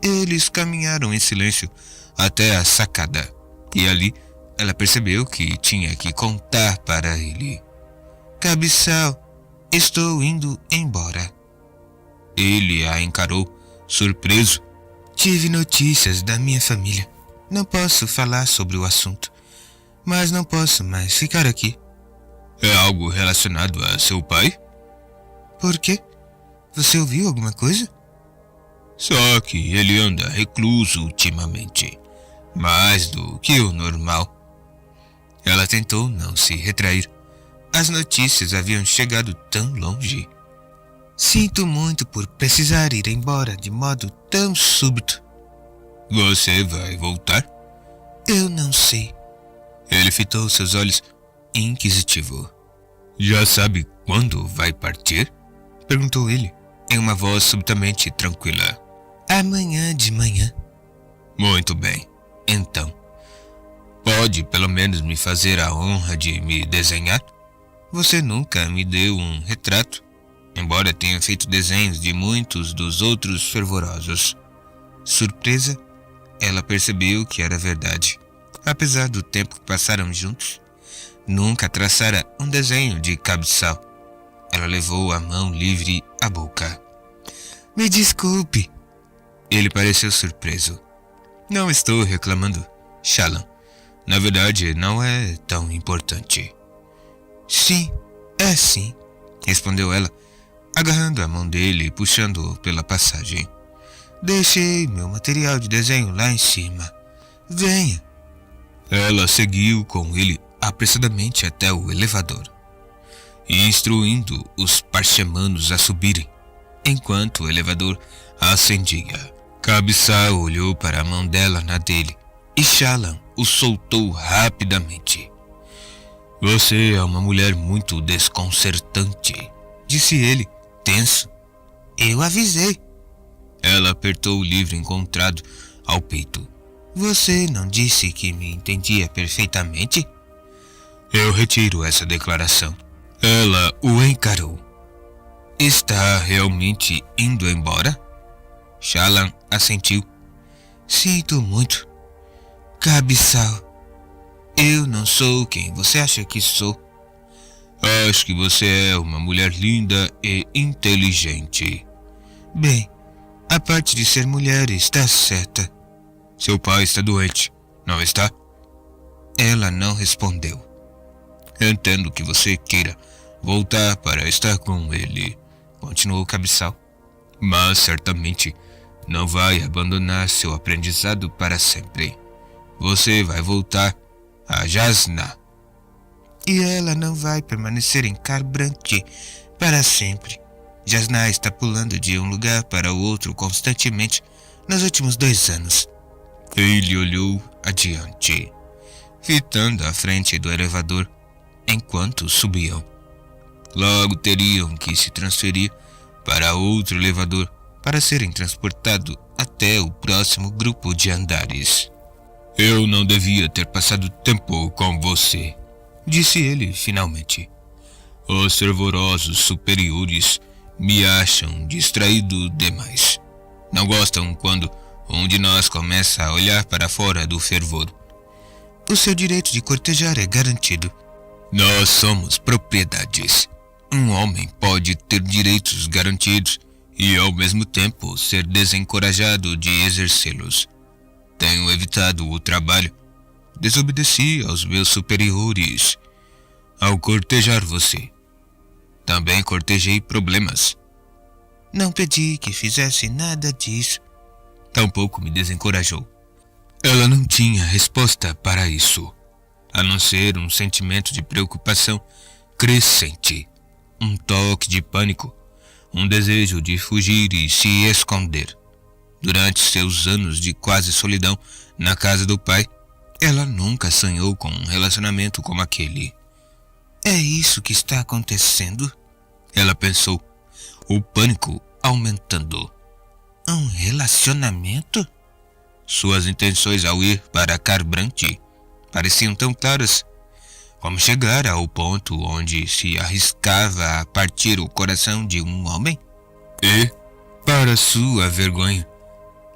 Eles caminharam em silêncio até a sacada, e ali ela percebeu que tinha que contar para ele. Cabeçal, estou indo embora. Ele a encarou, surpreso. Tive notícias da minha família. Não posso falar sobre o assunto, mas não posso mais ficar aqui. É algo relacionado a seu pai? Por quê? Você ouviu alguma coisa? Só que ele anda recluso ultimamente, mais do que o normal. Ela tentou não se retrair. As notícias haviam chegado tão longe. Sinto muito por precisar ir embora de modo tão súbito. Você vai voltar? Eu não sei. Ele fitou seus olhos, inquisitivo. Já sabe quando vai partir? Perguntou ele, em uma voz subitamente tranquila. Amanhã de manhã. Muito bem, então. Pode pelo menos me fazer a honra de me desenhar? Você nunca me deu um retrato, embora tenha feito desenhos de muitos dos outros fervorosos. Surpresa, ela percebeu que era verdade. Apesar do tempo que passaram juntos, nunca traçara um desenho de Cabeçal. Ela levou a mão livre à boca. Me desculpe. Ele pareceu surpreso. Não estou reclamando, Shallan. Na verdade, não é tão importante. Sim, É sim, respondeu ela, agarrando a mão dele e puxando-o pela passagem. Deixei meu material de desenho lá em cima. Venha. Ela seguiu com ele apressadamente até o elevador, instruindo os parchemanos a subirem, enquanto o elevador ascendia. Kabsal olhou para a mão dela na dele e Shallan o soltou rapidamente. Você é uma mulher muito desconcertante, disse ele, tenso. Eu avisei. Ela apertou o livro encontrado ao peito. Você não disse que me entendia perfeitamente? Eu retiro essa declaração. Ela o encarou. Está realmente indo embora? Shallan assentiu. Sinto muito. Kabsal, eu não sou quem você acha que sou. Acho que você é uma mulher linda e inteligente. Bem, a parte de ser mulher está certa. Seu pai está doente, não está? Ela não respondeu. Entendo que você queira voltar para estar com ele, continuou Kabsal. Mas certamente não vai abandonar seu aprendizado para sempre. Você vai voltar a Jasnah. E ela não vai permanecer em Kharbranti para sempre. Jasnah está pulando de um lugar para o outro constantemente nos últimos 2 anos. Ele olhou adiante, fitando a frente do elevador enquanto subiam. Logo teriam que se transferir para outro elevador para serem transportados até o próximo grupo de andares. Eu não devia ter passado tempo com você, disse ele finalmente. Os fervorosos superiores me acham distraído demais. Não gostam quando um de nós começa a olhar para fora do fervor. O seu direito de cortejar é garantido. Nós somos propriedades. Um homem pode ter direitos garantidos e ao mesmo tempo ser desencorajado de exercê-los. Tenho evitado o trabalho. Desobedeci aos meus superiores ao cortejar você. Também cortejei problemas. Não pedi que fizesse nada disso. Tampouco me desencorajou. Ela não tinha resposta para isso, a não ser um sentimento de preocupação crescente, um toque de pânico, um desejo de fugir e se esconder. Durante seus anos de quase solidão na casa do pai, ela nunca sonhou com um relacionamento como aquele. É isso que está acontecendo? Ela pensou, o pânico aumentando. Um relacionamento? Suas intenções ao ir para Kharbranti pareciam tão claras. Como chegar ao ponto onde se arriscava a partir o coração de um homem? E, para sua vergonha,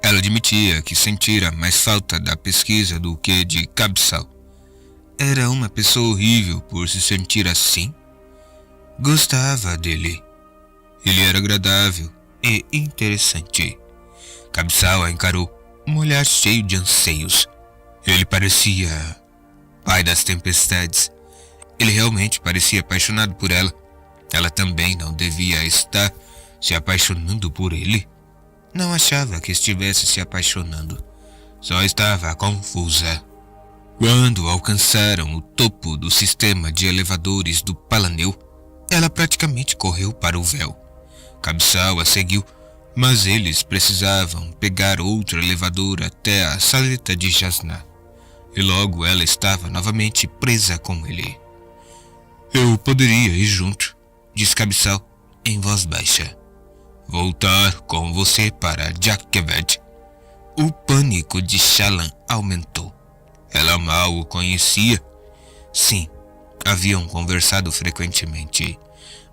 ela admitia que sentira mais falta da pesquisa do que de Kabsal. Era uma pessoa horrível por se sentir assim. Gostava dele. Ele era agradável e interessante. Kabsal a encarou, um olhar cheio de anseios. Ele parecia pai das tempestades. Ele realmente parecia apaixonado por ela. Ela também não devia estar se apaixonando por ele. Não achava que estivesse se apaixonando. Só estava confusa. Quando alcançaram o topo do sistema de elevadores do Palanel, ela praticamente correu para o véu. Kabsal a seguiu, mas eles precisavam pegar outro elevador até a saleta de Jasnah. E logo ela estava novamente presa com ele. Eu poderia ir junto, disse Kabsal em voz baixa. Voltar com você para Jaquevet. O pânico de Shallan aumentou. Ela mal o conhecia. Sim, haviam conversado frequentemente,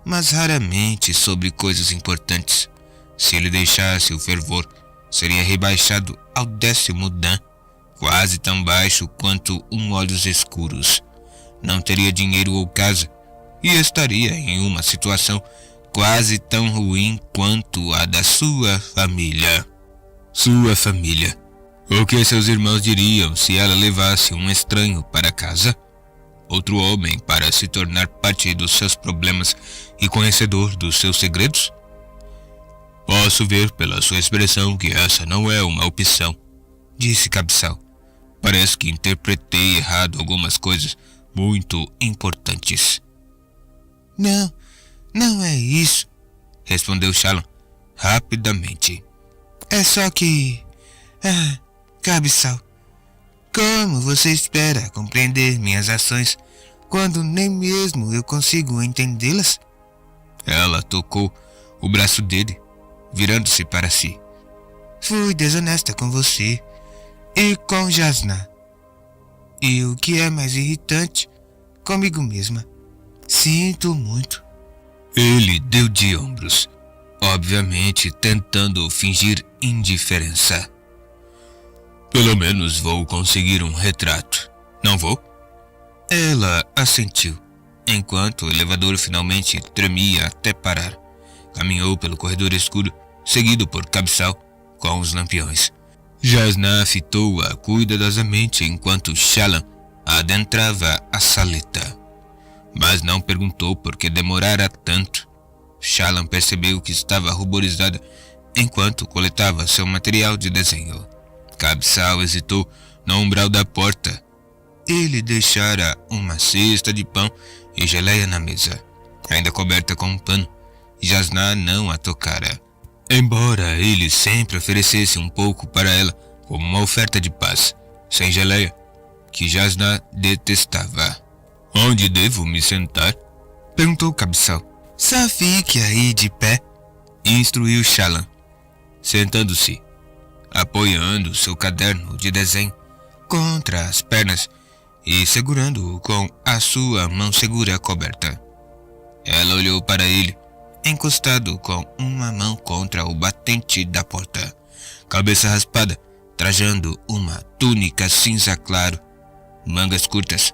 mas raramente sobre coisas importantes. Se ele deixasse o fervor, seria rebaixado ao 10º Dan, quase tão baixo quanto olhos escuros. Não teria dinheiro ou casa, e estaria em uma situação quase tão ruim quanto a da sua família. Sua família. O que seus irmãos diriam se ela levasse um estranho para casa? outro homem para se tornar parte dos seus problemas e conhecedor dos seus segredos? Posso ver pela sua expressão que essa não é uma opção, disse Cabeçal. Parece que interpretei errado algumas coisas muito importantes. Não é isso, respondeu Shallan rapidamente. É só que... Cabeçal, como você espera compreender minhas ações quando nem mesmo eu consigo entendê-las? Ela tocou o braço dele, virando-se para si. Fui desonesta com você e com Jasnah. E o que é mais irritante, comigo mesma. Sinto muito. Ele deu de ombros, obviamente tentando fingir indiferença. Pelo menos vou conseguir um retrato, não vou? Ela assentiu, enquanto o elevador finalmente tremia até parar. Caminhou pelo corredor escuro, seguido por Cabeçal com os lampiões. Jasnah fitou-a cuidadosamente enquanto Shallan adentrava a saleta, mas não perguntou por que demorara tanto. Shallan percebeu que estava ruborizada enquanto coletava seu material de desenho. Cabeçal hesitou no umbral da porta. Ele deixara uma cesta de pão e geleia na mesa, ainda coberta com um pano. Jasnah não a tocara, embora ele sempre oferecesse um pouco para ela como uma oferta de paz, sem geleia, que Jasnah detestava. Onde devo me sentar? Perguntou Cabeçal. Só fique aí de pé, instruiu Shallan, sentando-se, apoiando seu caderno de desenho contra as pernas e segurando-o com a sua mão segura coberta. Ela olhou para ele, encostado com uma mão contra o batente da porta, cabeça raspada, trajando uma túnica cinza claro, mangas curtas,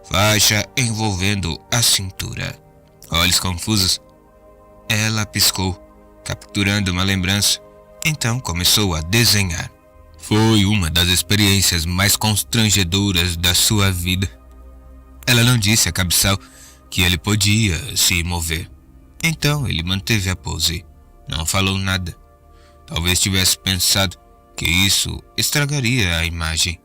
faixa envolvendo a cintura. Olhos confusos. Ela piscou, capturando uma lembrança, então começou a desenhar. Foi uma das experiências mais constrangedoras da sua vida. Ela não disse a Cabeçal que ele podia se mover. Então ele manteve a pose. Não falou nada. Talvez tivesse pensado que isso estragaria a imagem.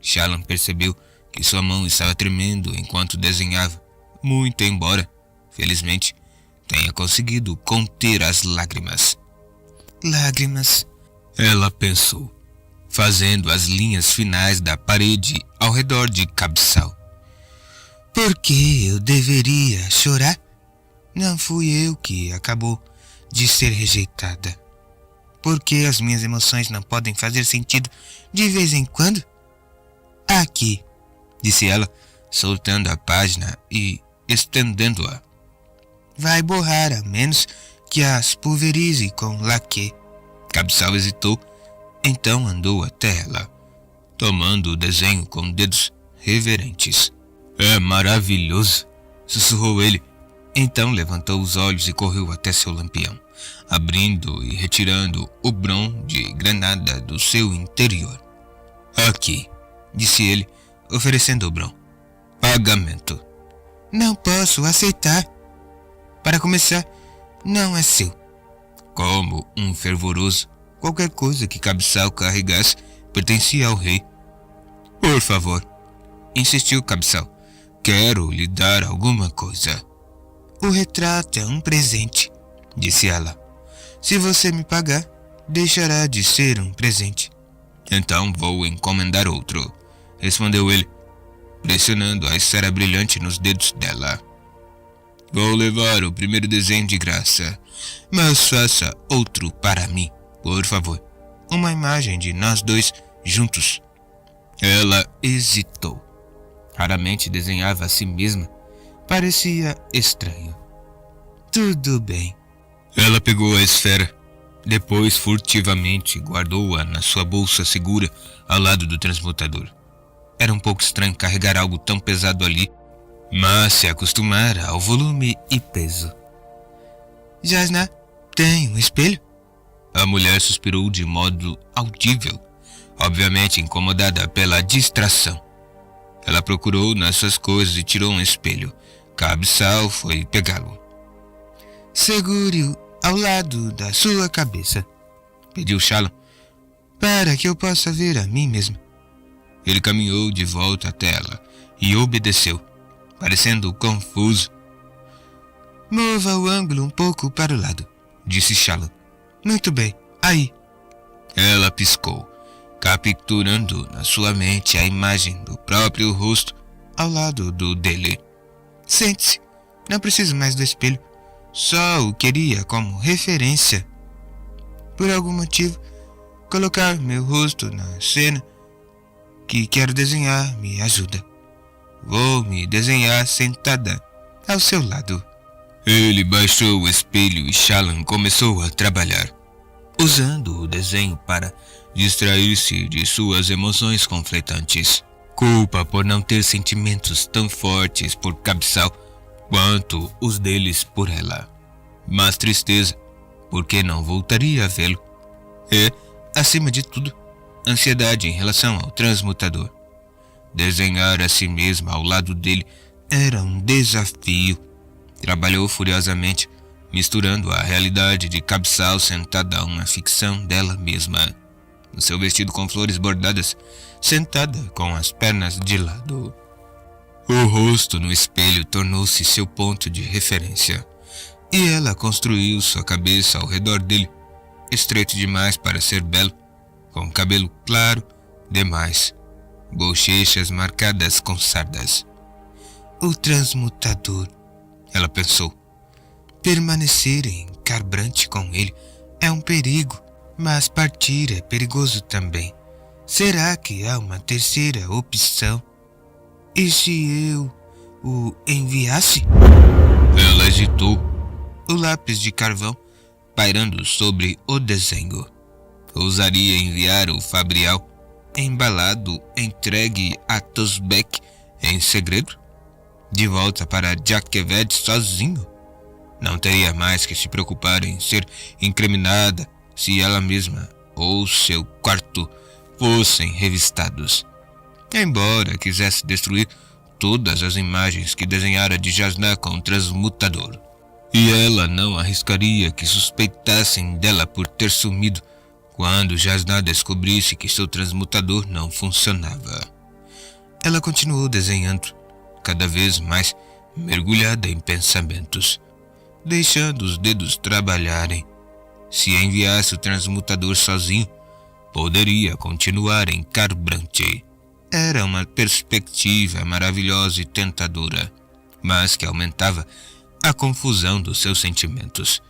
Shallan percebeu que sua mão estava tremendo enquanto desenhava, muito embora, felizmente, tenha conseguido conter as lágrimas. Lágrimas, ela pensou, fazendo as linhas finais da parede ao redor de Cabeçal. Por que eu deveria chorar? Não fui eu que acabou de ser rejeitada. Por que as minhas emoções não podem fazer sentido de vez em quando? Aqui, disse ela, soltando a página e estendendo-a. Vai borrar a menos que as pulverize com laque. Cabeçal hesitou, então andou até ela, tomando o desenho com dedos reverentes. É maravilhoso, sussurrou ele. Então levantou os olhos e correu até seu lampião, abrindo e retirando o brom de granada do seu interior. Aqui, disse ele, oferecendo o brom. Pagamento. Não posso aceitar. Para começar, não é seu. Como um fervoroso, qualquer coisa que Cabeçal carregasse pertencia ao rei. Por favor, insistiu Cabeçal. Quero lhe dar alguma coisa. O retrato é um presente, disse ela. Se você me pagar, deixará de ser um presente. Então vou encomendar outro, respondeu ele, pressionando a esfera brilhante nos dedos dela. Vou levar o primeiro desenho de graça, mas faça outro para mim, por favor. Uma imagem de nós dois juntos. Ela hesitou. Raramente desenhava a si mesma. Parecia estranho. Tudo bem. Ela pegou a esfera. Depois, furtivamente, guardou-a na sua bolsa segura ao lado do transmutador. Era um pouco estranho carregar algo tão pesado ali, mas se acostumara ao volume e peso. Jasnah, tem um espelho? A mulher suspirou de modo audível, obviamente incomodada pela distração. Ela procurou nas suas coisas e tirou um espelho. Cabsal foi pegá-lo. Segure-o ao lado da sua cabeça, pediu Shallan, para que eu possa ver a mim mesma. Ele caminhou de volta até ela e obedeceu, parecendo confuso. Mova o ângulo um pouco para o lado, disse Shallan. Muito bem, aí. Ela piscou, capturando na sua mente a imagem do próprio rosto ao lado do dele. Sente-se, não preciso mais do espelho, só o queria como referência. Por algum motivo, colocar meu rosto na cena que quero desenhar me ajuda. Vou me desenhar sentada ao seu lado. Ele baixou o espelho e Shallan começou a trabalhar, usando o desenho para distrair-se de suas emoções conflitantes. Culpa por não ter sentimentos tão fortes por Cabsal quanto os deles por ela. Mas tristeza, porque não voltaria a vê-lo. E, acima de tudo, ansiedade em relação ao transmutador. Desenhar a si mesma ao lado dele era um desafio. Trabalhou furiosamente, misturando a realidade de Cabsal sentada a uma ficção dela mesma, no seu vestido com flores bordadas, sentada com as pernas de lado. O rosto no espelho tornou-se seu ponto de referência, e ela construiu sua cabeça ao redor dele, estreito demais para ser belo, com cabelo claro demais, bochechas marcadas com sardas. O transmutador, ela pensou. Permanecer em Kharbranch com ele é um perigo, mas partir é perigoso também. Será que há uma terceira opção? E se eu o enviasse? Ela agitou o lápis de carvão pairando sobre o desenho. Ousaria enviar o Fabrial embalado entregue a Tosbek em segredo? De volta para Jah-Keved sozinho? Não teria mais que se preocupar em ser incriminada se ela mesma ou seu quarto fossem revistados. Embora quisesse destruir todas as imagens que desenhara de Jasnah com o transmutador. E ela não arriscaria que suspeitassem dela por ter sumido quando Jasnah descobrisse que seu transmutador não funcionava. Ela continuou desenhando, cada vez mais mergulhada em pensamentos, deixando os dedos trabalharem. Se enviasse o transmutador sozinho, poderia continuar em Kharbranch. Era uma perspectiva maravilhosa e tentadora, mas que aumentava a confusão dos seus sentimentos.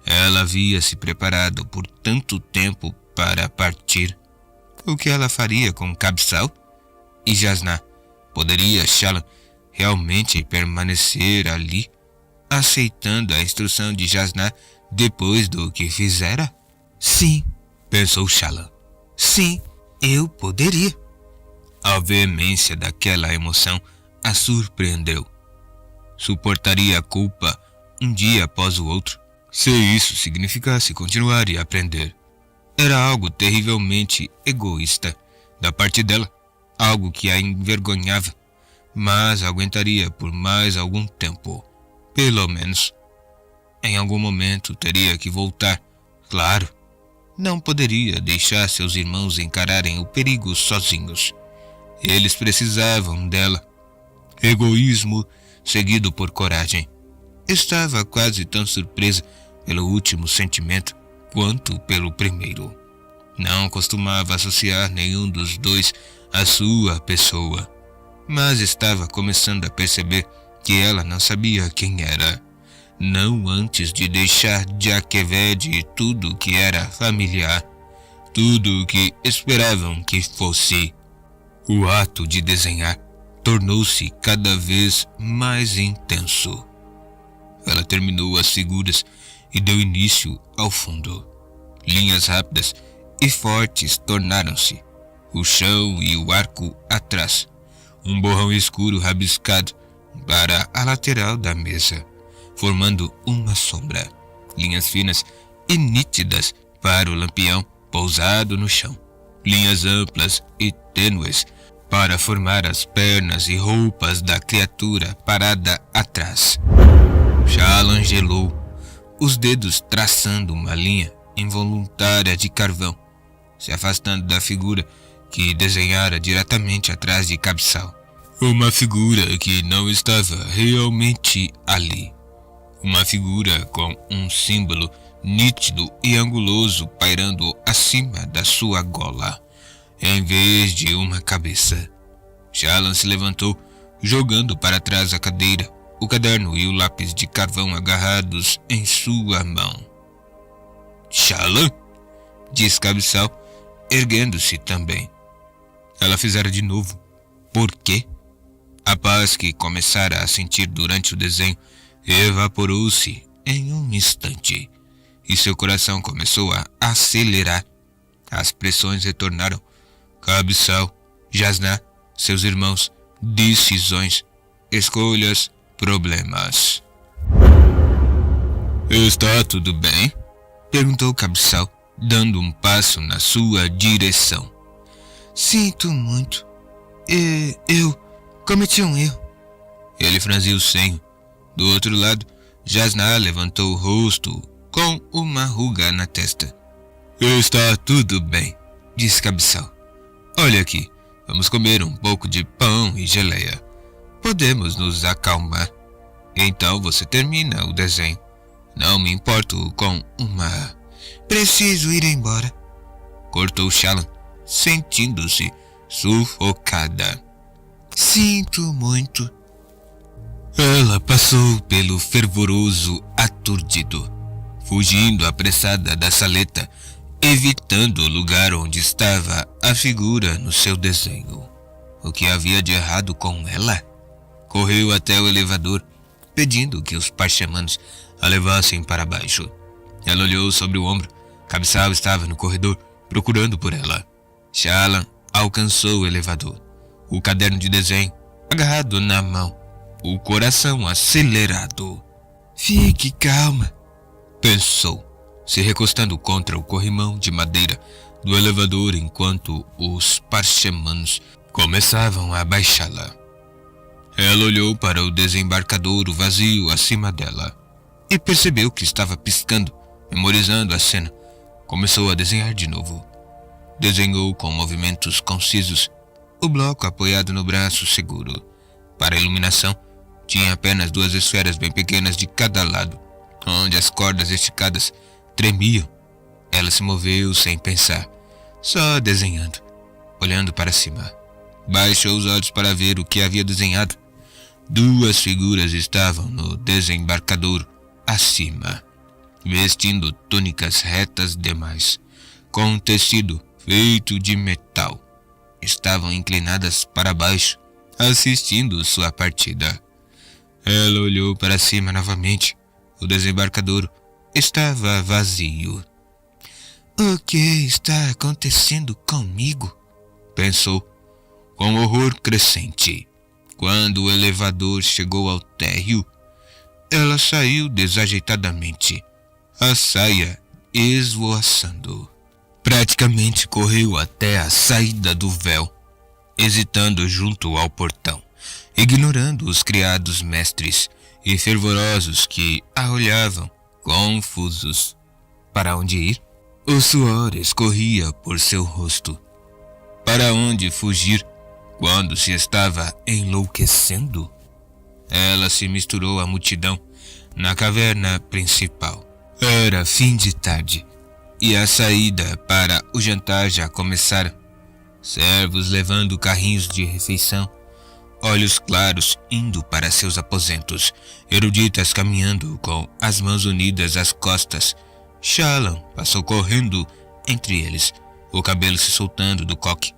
Ela havia se preparado por tanto tempo para partir. O que ela faria com Cabsal e Jasnah? Poderia Shallan realmente permanecer ali, aceitando a instrução de Jasnah depois do que fizera? Sim, pensou Shallan. Sim, eu poderia. A veemência daquela emoção a surpreendeu. Suportaria a culpa um dia após o outro, se isso significasse continuar e aprender. Era algo terrivelmente egoísta da parte dela, algo que a envergonhava, mas aguentaria por mais algum tempo. Pelo menos. Em algum momento teria que voltar, claro. Não poderia deixar seus irmãos encararem o perigo sozinhos. Eles precisavam dela. Egoísmo seguido por coragem. Estava quase tão surpresa pelo último sentimento quanto pelo primeiro. Não costumava associar nenhum dos dois à sua pessoa, mas estava começando a perceber que ela não sabia quem era. Não antes de deixar Jah-Keved e tudo que era familiar, tudo o que esperavam que fosse. O ato de desenhar tornou-se cada vez mais intenso. Ela terminou as figuras e deu início ao fundo. Linhas rápidas e fortes tornaram-se, o chão e o arco atrás, um borrão escuro rabiscado para a lateral da mesa, formando uma sombra, linhas finas e nítidas para o lampião pousado no chão, linhas amplas e tênues para formar as pernas e roupas da criatura parada atrás. Shallan gelou, os dedos traçando uma linha involuntária de carvão, se afastando da figura que desenhara diretamente atrás de Cabeçal. Uma figura que não estava realmente ali. Uma figura com um símbolo nítido e anguloso pairando acima da sua gola, em vez de uma cabeça. Shallan se levantou, jogando para trás a cadeira, o caderno e o lápis de carvão agarrados em sua mão. Shallan? Disse Cabeçal, erguendo-se também. Ela fizera de novo. Por quê? A paz que começara a sentir durante o desenho evaporou-se em um instante, e seu coração começou a acelerar. As pressões retornaram. Cabeçal, Jasnah, seus irmãos, decisões, escolhas, problemas. Está tudo bem? Perguntou Cabeçal, dando um passo na sua direção. Sinto muito. Eu cometi um erro. Ele franziu o senho. Do outro lado, Jasnah levantou o rosto com uma ruga na testa. Está tudo bem, disse Cabeçal. Olha aqui, vamos comer um pouco de pão e geleia. Podemos nos acalmar. Então você termina o desenho. Não me importo com uma... Preciso ir embora, cortou Shallan, sentindo-se sufocada. Sinto muito. Ela passou pelo fervoroso aturdido, fugindo apressada da saleta, evitando o lugar onde estava a figura no seu desenho. O que havia de errado com ela? Correu até o elevador, pedindo que os parchamanos a levassem para baixo. Ela olhou sobre o ombro. Cabeçal estava no corredor, procurando por ela. Shallan alcançou o elevador, o caderno de desenho agarrado na mão, o coração acelerado. Fique calma, pensou, se recostando contra o corrimão de madeira do elevador enquanto os parchamanos começavam a baixá-la. Ela olhou para o desembarcadouro vazio acima dela e percebeu que estava piscando, memorizando a cena. Começou a desenhar de novo. Desenhou com movimentos concisos, o bloco apoiado no braço seguro. Para a iluminação, tinha apenas 2 esferas bem pequenas de cada lado, onde as cordas esticadas tremiam. Ela se moveu sem pensar, só desenhando, olhando para cima. Baixou os olhos para ver o que havia desenhado. 2 figuras estavam no desembarcadouro, acima, vestindo túnicas retas demais, com um tecido feito de metal. Estavam inclinadas para baixo, assistindo sua partida. Ela olhou para cima novamente. O desembarcadouro estava vazio. O que está acontecendo comigo? Pensou, com horror crescente. Quando o elevador chegou ao térreo, ela saiu desajeitadamente, a saia esvoaçando. Praticamente correu até a saída do véu, hesitando junto ao portão, ignorando os criados mestres e fervorosos que a olhavam, confusos. Para onde ir? O suor escorria por seu rosto. Para onde fugir quando se estava enlouquecendo? Ela se misturou à multidão na caverna principal. Era fim de tarde e a saída para o jantar já começara. Servos levando carrinhos de refeição, olhos claros indo para seus aposentos, eruditas caminhando com as mãos unidas às costas. Shallan passou correndo entre eles, o cabelo se soltando do coque,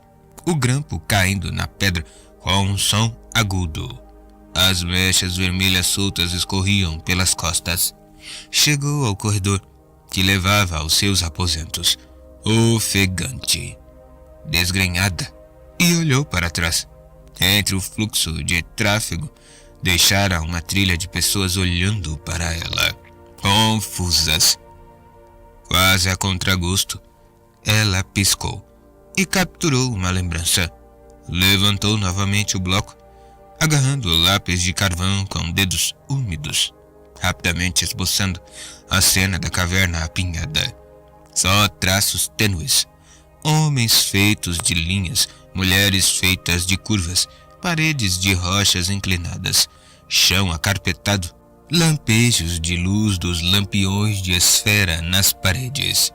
o grampo caindo na pedra com um som agudo. As mechas vermelhas soltas escorriam pelas costas. Chegou ao corredor que levava aos seus aposentos, ofegante, desgrenhada, e olhou para trás. Entre o fluxo de tráfego, deixara uma trilha de pessoas olhando para ela, confusas. Quase a contragosto, ela piscou e capturou uma lembrança. Levantou novamente o bloco, agarrando o lápis de carvão com dedos úmidos, rapidamente esboçando a cena da caverna apinhada. Só traços tênues, homens feitos de linhas, mulheres feitas de curvas, paredes de rochas inclinadas, chão acarpetado, lampejos de luz dos lampiões de esfera nas paredes,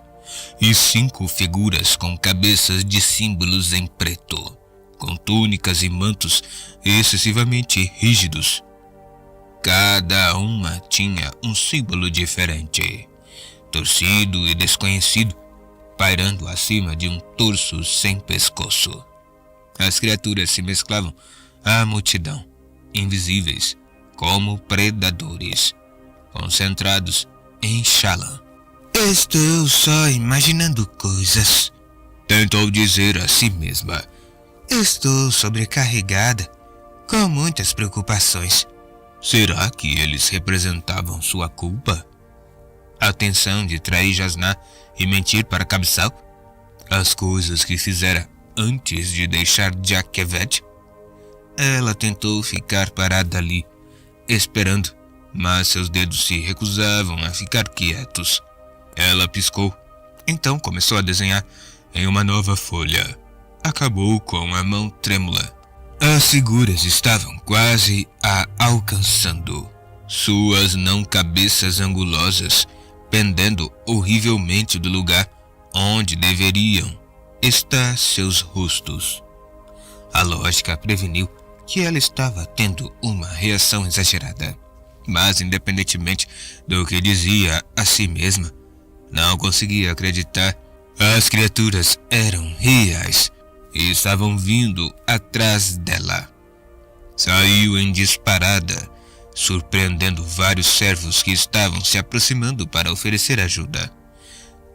e 5 figuras com cabeças de símbolos em preto, com túnicas e mantos excessivamente rígidos. Cada uma tinha um símbolo diferente, torcido e desconhecido, pairando acima de um torso sem pescoço. As criaturas se mesclavam à multidão, invisíveis, como predadores, concentrados em Shallan. Estou só imaginando coisas, tentou dizer a si mesma. Estou sobrecarregada, com muitas preocupações. Será que eles representavam sua culpa? A tensão de trair Jasnah e mentir para Kabsal? As coisas que fizera antes de deixar Jaquevet? Ela tentou ficar parada ali, esperando, mas seus dedos se recusavam a ficar quietos. Ela piscou, então começou a desenhar em uma nova folha. Acabou com a mão trêmula. As figuras estavam quase a alcançando. Suas não cabeças angulosas, pendendo horrivelmente do lugar onde deveriam estar seus rostos. A lógica preveniu que ela estava tendo uma reação exagerada, mas independentemente do que dizia a si mesma, não conseguia acreditar. As criaturas eram reais e estavam vindo atrás dela. Saiu em disparada, surpreendendo vários servos que estavam se aproximando para oferecer ajuda.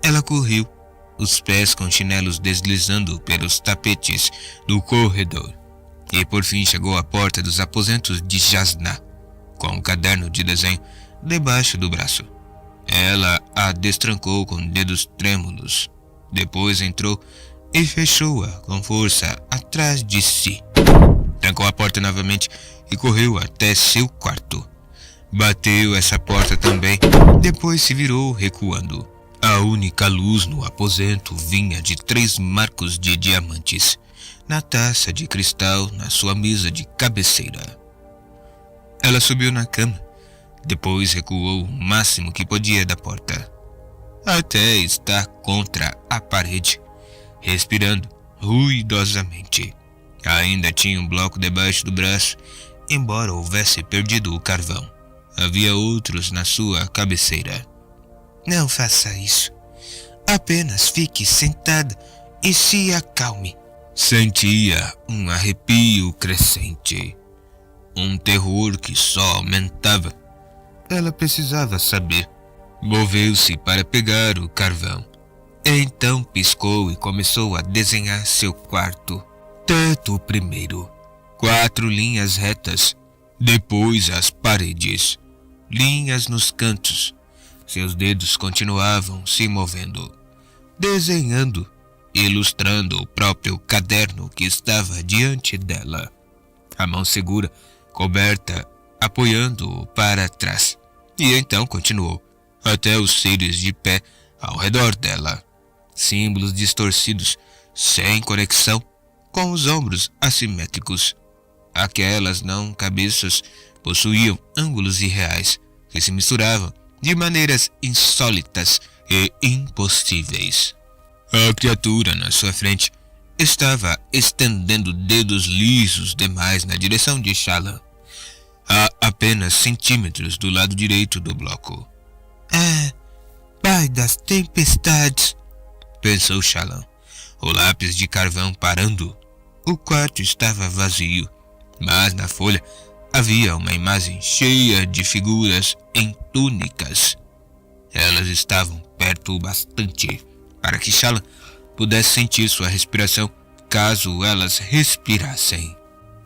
Ela correu, os pés com chinelos deslizando pelos tapetes do corredor, e por fim chegou à porta dos aposentos de Jasnah, com um caderno de desenho debaixo do braço. Ela a destrancou com dedos trêmulos, depois entrou e fechou-a com força atrás de si. Trancou a porta novamente e correu até seu quarto. Bateu essa porta também, depois se virou recuando. A única luz no aposento vinha de 3 marcos de diamantes na taça de cristal na sua mesa de cabeceira. Ela subiu na cama, depois recuou o máximo que podia da porta, até estar contra a parede, respirando ruidosamente. Ainda tinha um bloco debaixo do braço, embora houvesse perdido o carvão. Havia outros na sua cabeceira. Não faça isso. Apenas fique sentada e se acalme. Sentia um arrepio crescente, um terror que só aumentava. Ela precisava saber. Moveu-se para pegar o carvão. Então piscou e começou a desenhar seu quarto. Teto primeiro, 4 linhas retas, depois as paredes, linhas nos cantos. Seus dedos continuavam se movendo, desenhando, ilustrando o próprio caderno que estava diante dela. A mão segura, coberta, apoiando-o para trás. E então continuou, até os seres de pé ao redor dela. Símbolos distorcidos, sem conexão, com os ombros assimétricos. Aquelas não cabeças possuíam ângulos irreais que se misturavam de maneiras insólitas e impossíveis. A criatura na sua frente estava estendendo dedos lisos demais na direção de Shallan, a apenas centímetros do lado direito do bloco. Pai das tempestades, pensou Shallan, o lápis de carvão parando. O quarto estava vazio, mas na folha havia uma imagem cheia de figuras em túnicas. Elas estavam perto o bastante para que Shallan pudesse sentir sua respiração caso elas respirassem.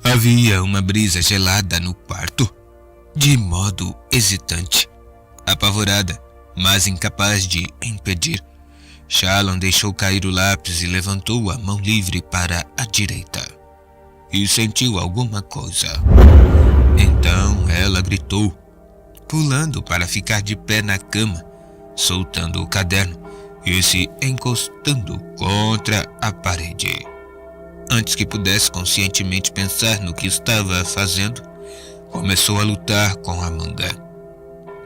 Havia uma brisa gelada no quarto. De modo hesitante, apavorada, mas incapaz de impedir, Shallan deixou cair o lápis e levantou a mão livre para a direita. e sentiu alguma coisa. Então ela gritou, pulando para ficar de pé na cama, soltando o caderno e se encostando contra a parede. Antes que pudesse conscientemente pensar no que estava fazendo, começou a lutar com Amanda,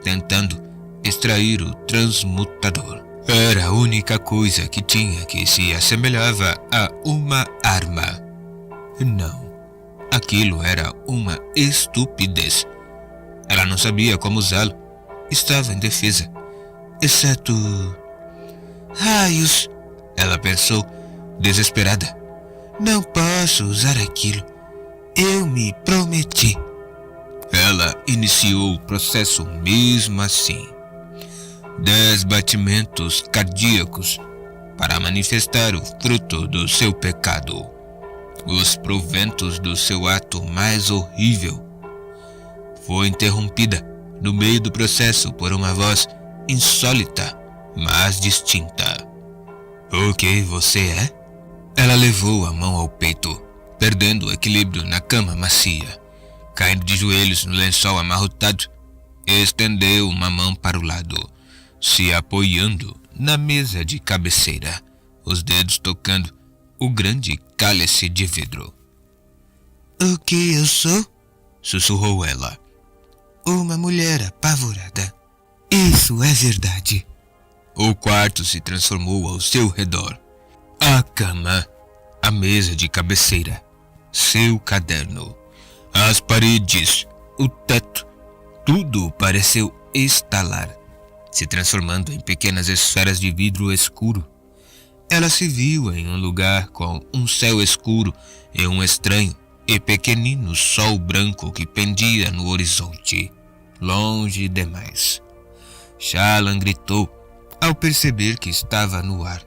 tentando extrair o transmutador. Era a única coisa que tinha que se assemelhava a uma arma. Não, aquilo era uma estupidez. Ela não sabia como usá-lo. Estava indefesa, exceto... Raios! Ela pensou, desesperada. Não posso usar aquilo. Eu me prometi. Ela iniciou o processo mesmo assim. 10 batimentos cardíacos para manifestar o fruto do seu pecado, os proventos do seu ato mais horrível. Foi interrompida no meio do processo por uma voz insólita, mas distinta. O que você é? Ela levou a mão ao peito, perdendo o equilíbrio na cama macia, caindo de joelhos no lençol amarrotado, estendeu uma mão para o lado, se apoiando na mesa de cabeceira, os dedos tocando o grande cálice de vidro. O que eu sou? Sussurrou ela. Uma mulher apavorada. Isso é verdade. O quarto se transformou ao seu redor. A cama, a mesa de cabeceira, seu caderno, as paredes, o teto, tudo pareceu estalar, se transformando em pequenas esferas de vidro escuro. Ela se viu em um lugar com um céu escuro e um estranho e pequenino sol branco que pendia no horizonte, longe demais. Shallan gritou ao perceber que estava no ar,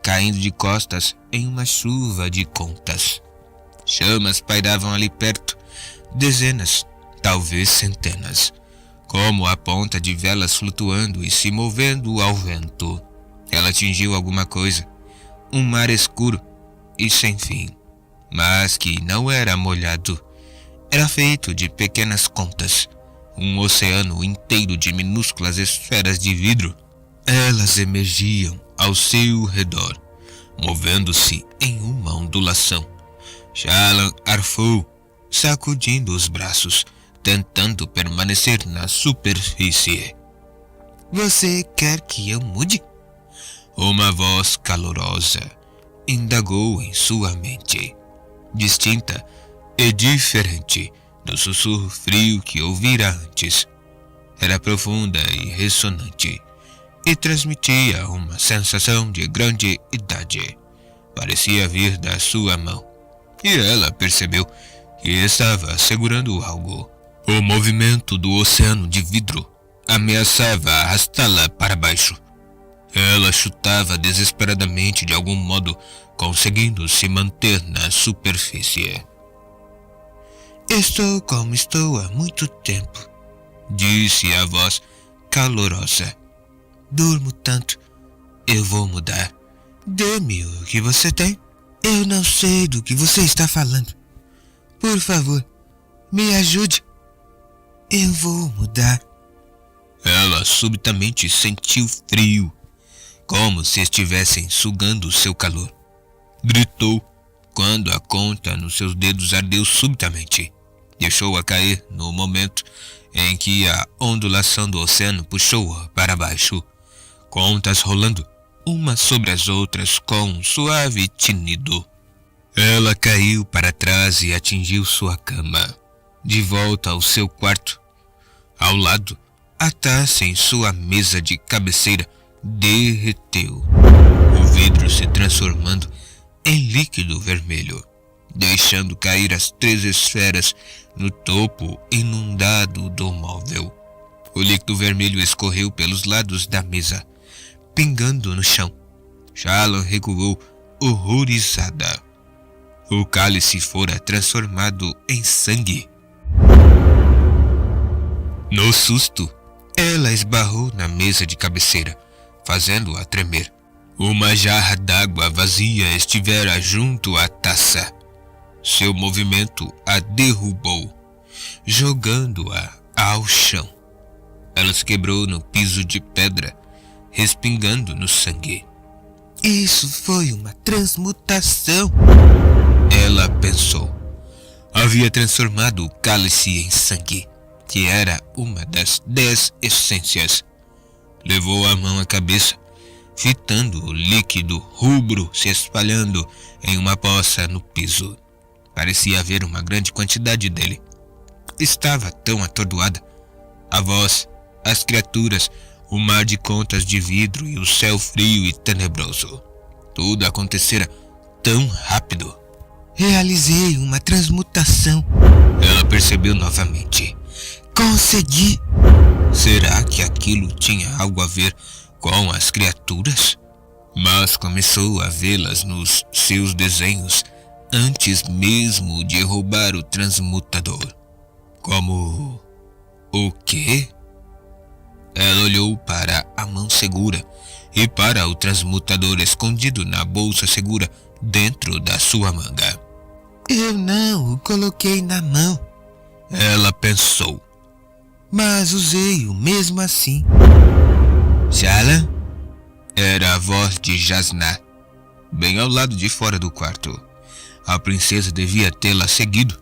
caindo de costas em uma chuva de contas. Chamas pairavam ali perto, dezenas, talvez centenas, como a ponta de velas flutuando e se movendo ao vento. Ela atingiu alguma coisa, um mar escuro e sem fim, mas que não era molhado. Era feito de pequenas contas, um oceano inteiro de minúsculas esferas de vidro. Elas emergiam ao seu redor, movendo-se em uma ondulação. Shallan arfou, sacudindo os braços, tentando permanecer na superfície. Você quer que eu mude? Uma voz calorosa indagou em sua mente, distinta e diferente do sussurro frio que ouvira antes. Era profunda e ressonante, e transmitia uma sensação de grande idade. Parecia vir da sua mão, e ela percebeu que estava segurando algo. O movimento do oceano de vidro ameaçava arrastá-la para baixo. Ela chutava desesperadamente de algum modo, conseguindo se manter na superfície. Estou como estou há muito tempo, disse a voz calorosa. Durmo tanto. Eu vou mudar. Dê-me o que você tem. Eu não sei do que você está falando. Por favor, me ajude. Eu vou mudar. Ela subitamente sentiu frio, como se estivessem sugando seu calor. Gritou quando a conta nos seus dedos ardeu subitamente. Deixou-a cair no momento em que a ondulação do oceano puxou-a para baixo. Contas rolando, umas sobre as outras com um suave tinido. Ela caiu para trás e atingiu sua cama. De volta ao seu quarto. Ao lado, a taça em sua mesa de cabeceira derreteu, o vidro se transformando em líquido vermelho, deixando cair as 3 esferas no topo inundado do móvel. O líquido vermelho escorreu pelos lados da mesa, pingando no chão. Shallan recuou, horrorizada. O cálice fora transformado em sangue. No susto, ela esbarrou na mesa de cabeceira, fazendo-a tremer. Uma jarra d'água vazia estivera junto à taça. Seu movimento a derrubou, jogando-a ao chão. Ela se quebrou no piso de pedra, respingando no sangue. Isso foi uma transmutação, ela pensou. Havia transformado o cálice em sangue, que era uma das 10 essências. Levou a mão à cabeça, fitando o líquido rubro se espalhando em uma poça no piso. Parecia haver uma grande quantidade dele. Estava tão atordoada. A voz, as criaturas, o mar de contas de vidro e o céu frio e tenebroso. Tudo acontecera tão rápido. Realizei uma transmutação. Ela percebeu novamente. Consegui! Será que aquilo tinha algo a ver com as criaturas? Mas começou a vê-las nos seus desenhos antes mesmo de roubar o transmutador. Como... o quê? Ela olhou para a mão segura e para o transmutador escondido na bolsa segura dentro da sua manga. Eu não o coloquei na mão, ela pensou, mas usei-o mesmo assim. Shallan? Era a voz de Jasnah, bem ao lado de fora do quarto. A princesa devia tê-la seguido.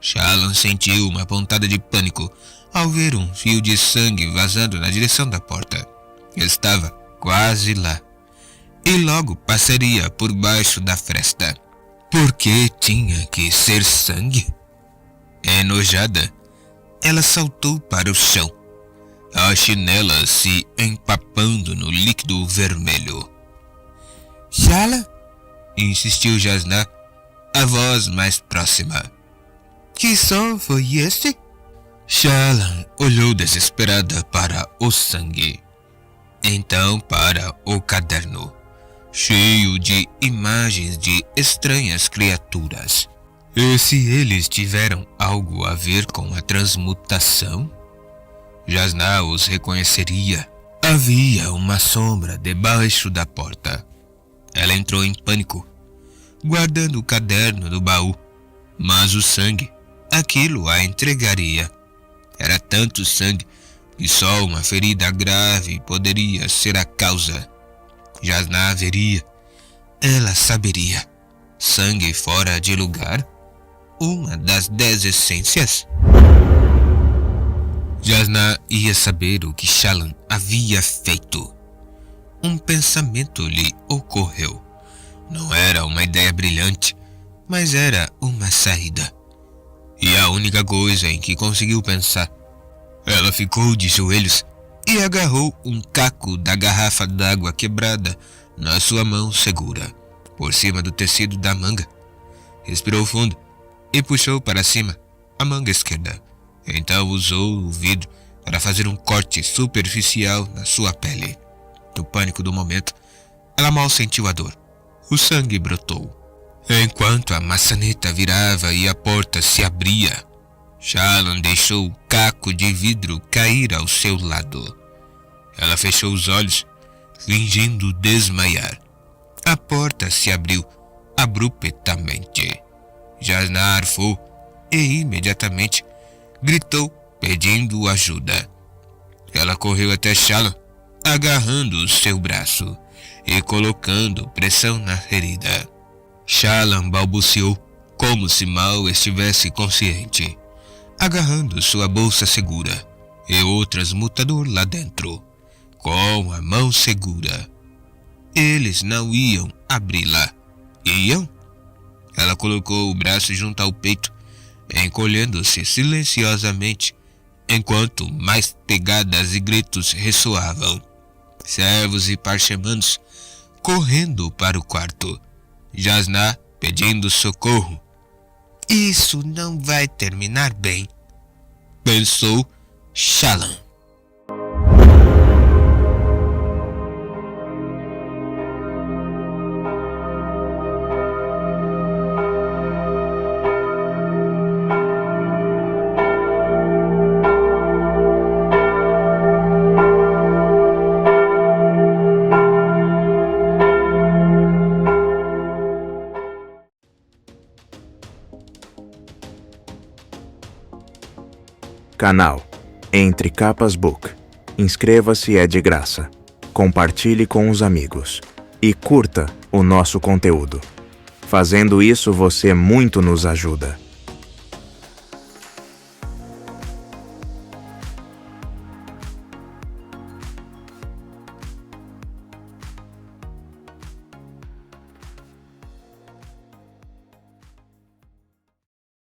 Shallan sentiu uma pontada de pânico ao ver um fio de sangue vazando na direção da porta. Estava quase lá, e logo passaria por baixo da fresta. Por que tinha que ser sangue? Enojada, ela saltou para o chão, a chinela se empapando no líquido vermelho. Shallan? Insistiu Jasnah, a voz mais próxima. Que som foi esse? Shallan olhou desesperada para o sangue, então para o caderno, cheio de imagens de estranhas criaturas. E se eles tiveram algo a ver com a transmutação? Jasnah os reconheceria. Havia uma sombra debaixo da porta. Ela entrou em pânico, guardando o caderno no baú, mas o sangue, aquilo a entregaria. Era tanto sangue que só uma ferida grave poderia ser a causa. Jasnah veria. Ela saberia. Sangue fora de lugar? Uma das 10 essências? Jasnah ia saber o que Shallan havia feito. Um pensamento lhe ocorreu. Não era uma ideia brilhante, mas era uma saída. E a única coisa em que conseguiu pensar. Ela ficou de joelhos e agarrou um caco da garrafa d'água quebrada na sua mão segura, por cima do tecido da manga. Respirou fundo e puxou para cima a manga esquerda. Então usou o vidro para fazer um corte superficial na sua pele. No pânico do momento, ela mal sentiu a dor. O sangue brotou. Enquanto a maçaneta virava e a porta se abria, Shallan deixou o caco de vidro cair ao seu lado. Ela fechou os olhos, fingindo desmaiar. A porta se abriu abruptamente. Jasnah arfou e imediatamente gritou pedindo ajuda. Ela correu até Shallan, agarrando o seu braço e colocando pressão na ferida. Shallan balbuciou como se mal estivesse consciente, agarrando sua bolsa segura e o transmutador lá dentro, com a mão segura. Eles não iam abri-la. Iam? Ela colocou o braço junto ao peito, encolhendo-se silenciosamente, enquanto mais pegadas e gritos ressoavam. Servos e parchemanos correndo para o quarto. Jasnah pedindo socorro. Isso não vai terminar bem, pensou Shallan. Canal Entre Capas Book. Inscreva-se, é de graça. Compartilhe com os amigos. E curta o nosso conteúdo. Fazendo isso, você muito nos ajuda.